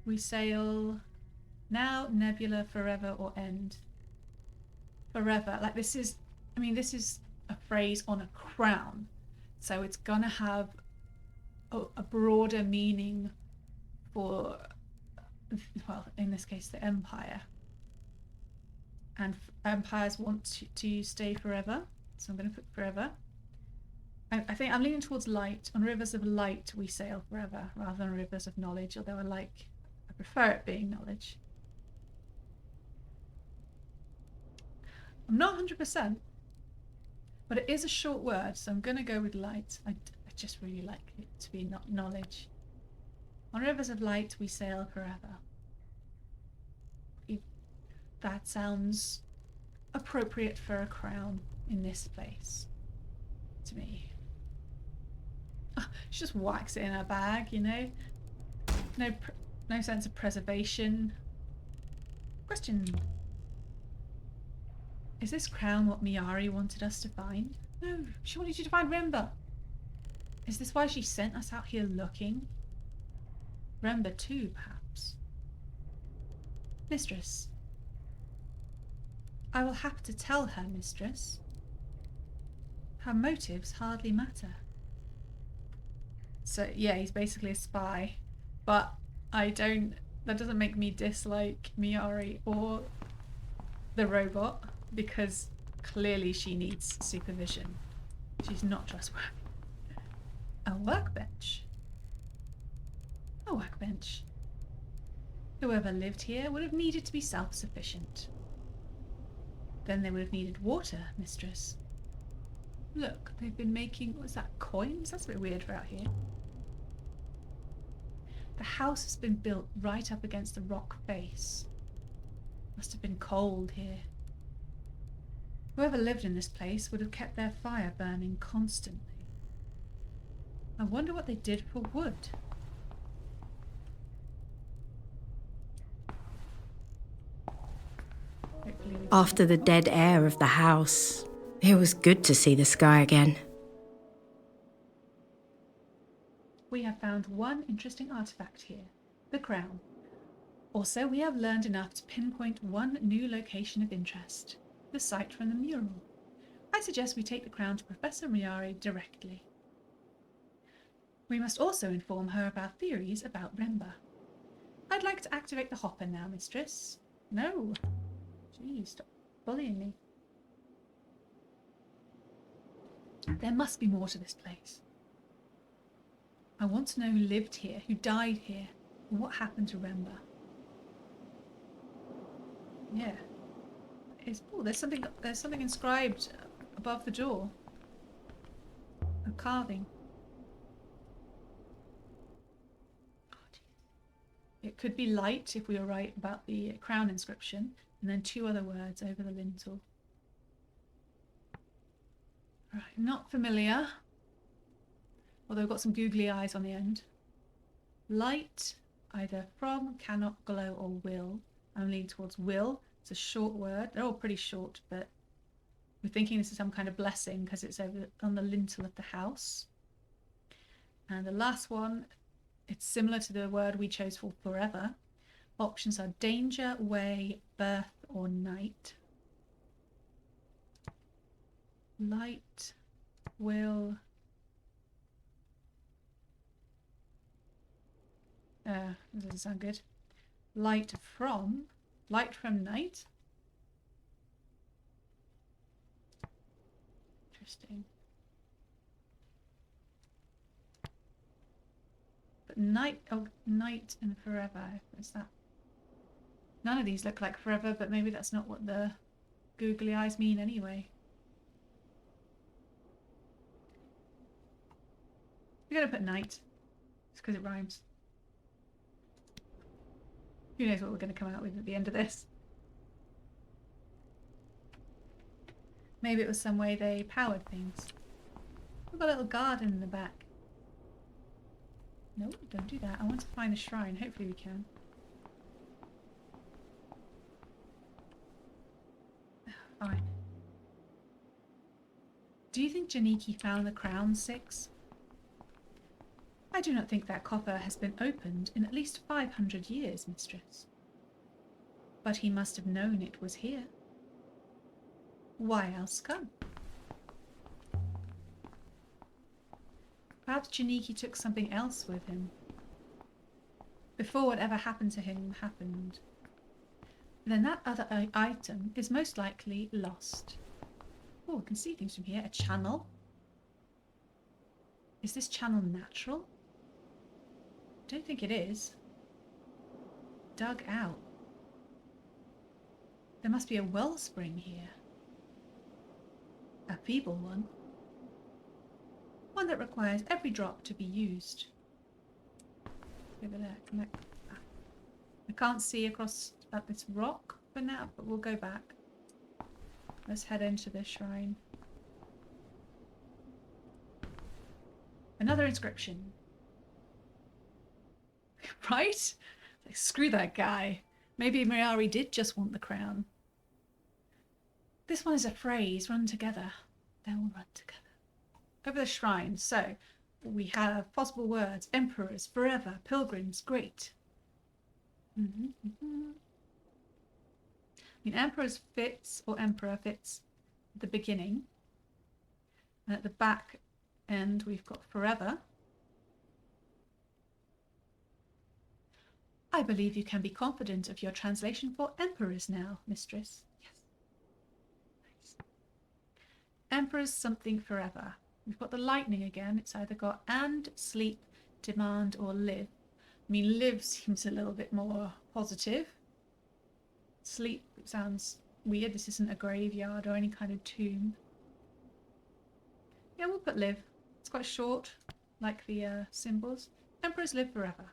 We sail now, nebula, forever, or end. Forever. Like this is, I mean, this is a phrase on a crown. So it's going to have a broader meaning for, well, in this case, the Empire. And empires want to stay forever. So I'm going to put forever. I think I'm leaning towards light. On rivers of light, we sail forever, rather than rivers of knowledge, although I prefer it being knowledge. I'm not 100%, but it is a short word, so I'm going to go with light. I just really like it to be not knowledge. On rivers of light, we sail forever. That sounds appropriate for a crown in this place, to me. She just whacks it in her bag, you know? No sense of preservation. Question. Is this crown what Miari wanted us to find? No, she wanted you to find Remba. Is this why she sent us out here looking? Remba too, perhaps. Mistress. I will have to tell her, mistress. Her motives hardly matter. So yeah, he's basically a spy, but that doesn't make me dislike Miari or the robot, because clearly she needs supervision. She's not trustworthy. A workbench. A workbench. Whoever lived here would have needed to be self-sufficient. Then they would have needed water, mistress. Look, they've been making, what's that, coins? That's a bit weird for out here. The house has been built right up against the rock face. Must have been cold here. Whoever lived in this place would have kept their fire burning constantly. I wonder what they did for wood. After the dead air of the house, it was good to see the sky again. We have found one interesting artifact here, the crown. Also, we have learned enough to pinpoint one new location of interest, the site from the mural. I suggest we take the crown to Professor Miari directly. We must also inform her of our theories about Remba. I'd like to activate the hopper now, mistress. No. Jeez, stop bullying me. There must be more to this place. I want to know who lived here, who died here, and what happened to Remba. Yeah. Oh, there's something inscribed above the door. A carving. It could be light if we were right about the crown inscription, and then two other words over the lintel. Right, not familiar. Although I've got some googly eyes on the end. Light, either from, cannot, glow, or will. I'm leaning towards will. It's a short word. They're all pretty short, but we're thinking this is some kind of blessing because it's over on the lintel of the house. And the last one, it's similar to the word we chose for forever. Options are danger, way, birth, or night. Light will... that doesn't sound good. Light from night. Interesting. But night, oh, night and forever. Is that? None of these look like forever, but maybe that's not what the googly eyes mean anyway. We're gonna put night, just because it rhymes. Who knows what we're gonna come out with at the end of this? Maybe it was some way they powered things. We've got a little garden in the back. No, don't do that. I want to find the shrine. Hopefully we can. Fine. Do you think Janiki found the crown, Six? I do not think that coffer has been opened in at least 500 years, mistress. But he must have known it was here. Why else come? Perhaps Janiki took something else with him. Before whatever happened to him happened. Then that other item is most likely lost. Oh, we can see things from here. A channel. Is this channel natural? Don't think it is. Dug out. There must be a wellspring here. A feeble one. One that requires every drop to be used. Over there. I can't see across at this rock for now, but we'll go back. Let's head into the shrine. Another inscription. Right? Like, screw that guy. Maybe Miriari did just want the crown. This one is a phrase. Run together. They will run together. Over the shrine. So, we have possible words. Emperors, forever, pilgrims, great. I mean, emperors fits, or emperor fits at the beginning. And at the back end, we've got forever. I believe you can be confident of your translation for emperors now, mistress. Yes. Nice. Emperors something forever. We've got the lightning again. It's either got and, sleep, demand, or live. I mean, live seems a little bit more positive. Sleep sounds weird. This isn't a graveyard or any kind of tomb. Yeah, we'll put live. It's quite short, like the symbols. Emperors live forever.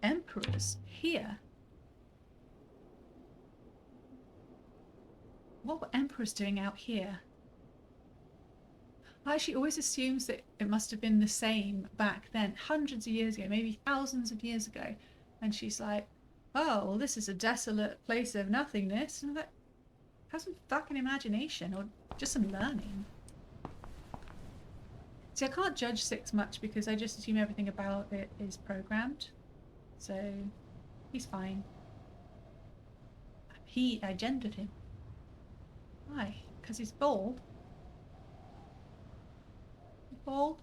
Emperors here. What were emperors doing out here? She always assumes that it must have been the same back then, hundreds of years ago, maybe thousands of years ago. And she's like, oh, well, this is a desolate place of nothingness. And I'm like, have some fucking imagination or just some learning. See, I can't judge Six much because I just assume everything about it is programmed. So, he's fine. I gendered him. Why? Because he's bald? Bald?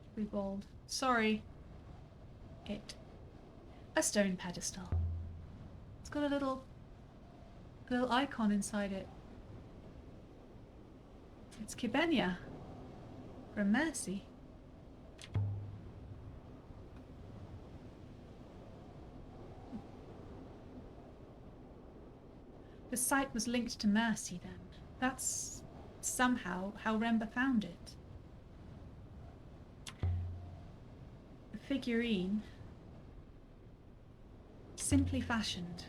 Should be bald. Sorry. It. A stone pedestal. It's got a little icon inside it. It's Kibenya from Mercy. The site was linked to Mercy then. That's somehow how Remba found it. The figurine, simply fashioned.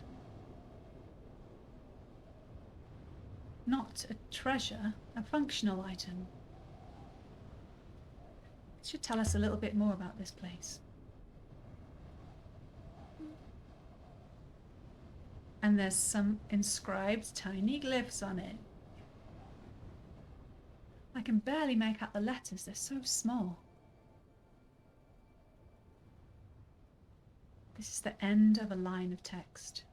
Not a treasure, a functional item. It should tell us a little bit more about this place. And there's some inscribed tiny glyphs on it. I can barely make out the letters, they're so small. This is the end of a line of text.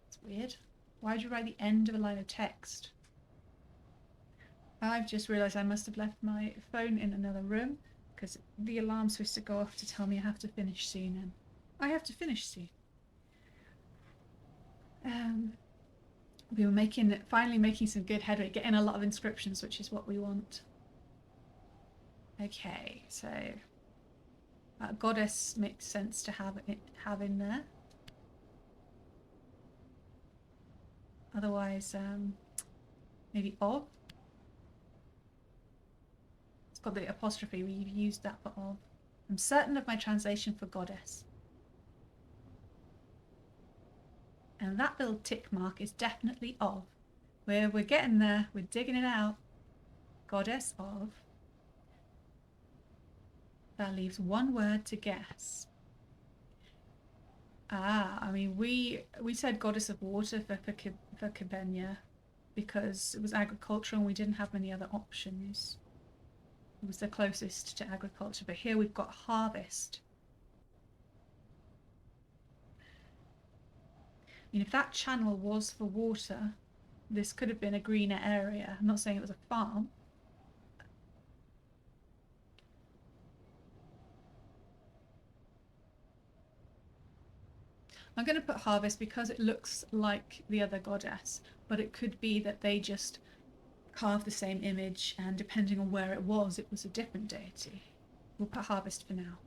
It's weird. Why would you write the end of a line of text? I've just realised I must have left my phone in another room because the alarm's supposed to go off to tell me I have to finish soon, and I have to finish soon. We were finally making some good headway, getting a lot of inscriptions, which is what we want. Okay, so goddess makes sense to have in there. Otherwise, maybe of. It's got the apostrophe. We've used that for of. I'm certain of my translation for goddess. And that little tick mark is definitely of. We're getting there. We're digging it out. Goddess of. That leaves one word to guess. I mean, we said goddess of water for Cabenia because it was agriculture and we didn't have many other options. It was the closest to agriculture, but here we've got harvest. I mean, if that channel was for water, this could have been a greener area. I'm not saying it was a farm. I'm going to put harvest because it looks like the other goddess, but it could be that they just carved the same image and depending on where it was a different deity. We'll put harvest for now.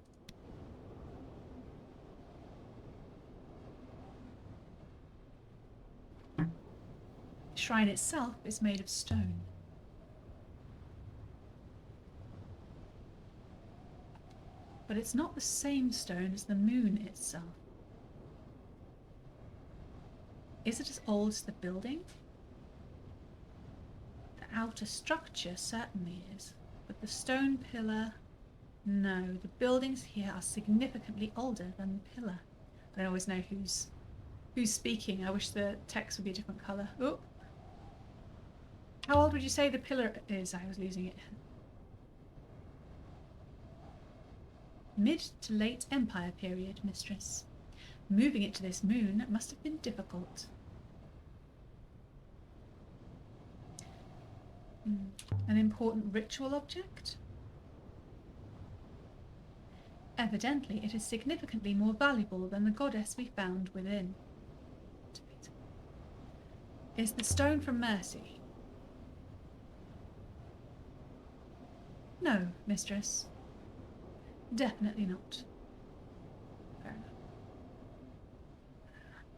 The shrine itself is made of stone. But it's not the same stone as the moon itself. Is it as old as the building? The outer structure certainly is, but the stone pillar, no. The buildings here are significantly older than the pillar. I don't always know who's speaking. I wish the text would be a different colour. Oh! How old would you say the pillar is? I was losing it. Mid to late Empire period, mistress. Moving it to this moon must have been difficult. An important ritual object? Evidently, it is significantly more valuable than the goddess we found within. Is the stone from Mercy? No, mistress. Definitely not. Fair enough.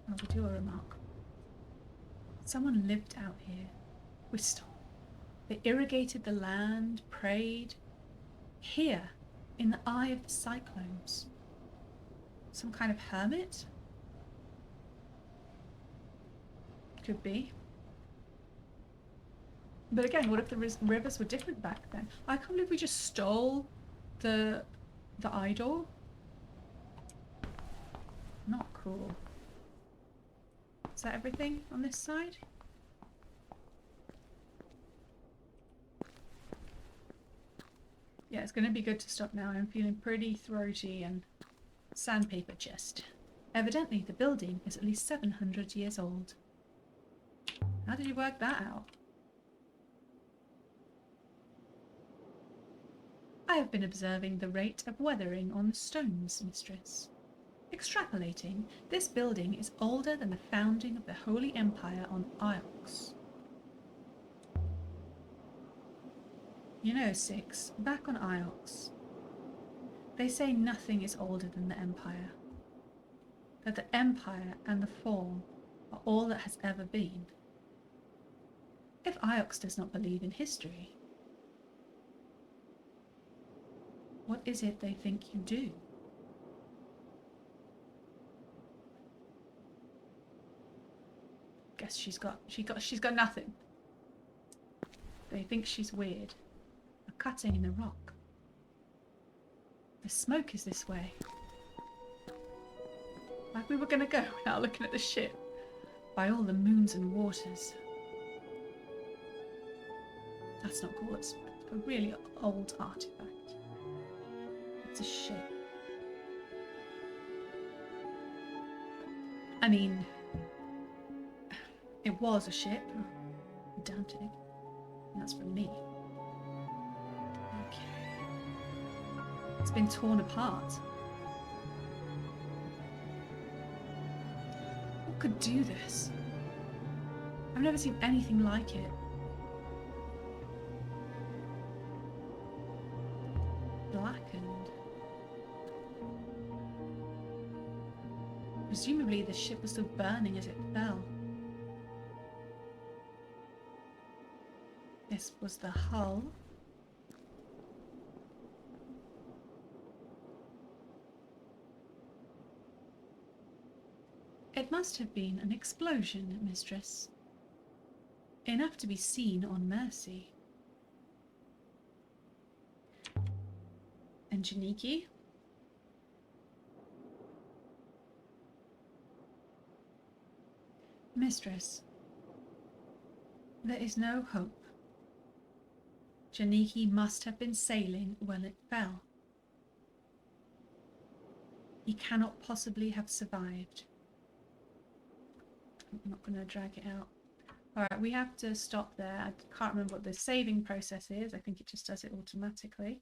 I will do a remark. Someone lived out here. Wisdom. They irrigated the land, prayed. Here, in the eye of the cyclones. Some kind of hermit? Could be. But again, what if the rivers were different back then? I can't believe we just stole the idol. Not cool. Is that everything on this side? Yeah, it's going to be good to stop now. I'm feeling pretty throaty and sandpaper chest. Evidently, the building is at least 700 years old. How did you work that out? I have been observing the rate of weathering on the stones, mistress. Extrapolating, this building is older than the founding of the Holy Empire on Iox. You know, Six, back on Iox, they say nothing is older than the Empire. That the Empire and the Fall are all that has ever been. If Iox does not believe in history, what is it they think you do? Guess she's got nothing. They think she's weird. A cutting in the rock. The smoke is this way. Like we were gonna go without looking at the ship. By all the moons and waters. That's not cool. It's a really old artifact. It's a ship. I mean, it was a ship. Damn it. And that's from me. Okay. It's been torn apart. What could do this? I've never seen anything like it. Blackened. Presumably the ship was still burning as it fell. This was the hull. It must have been an explosion, mistress. Enough to be seen on Mercy. And Janiki? Mistress, there is no hope. Janiki must have been sailing when it fell. He cannot possibly have survived. I'm not going to drag it out. Alright, we have to stop there. I can't remember what the saving process is. I think it just does it automatically.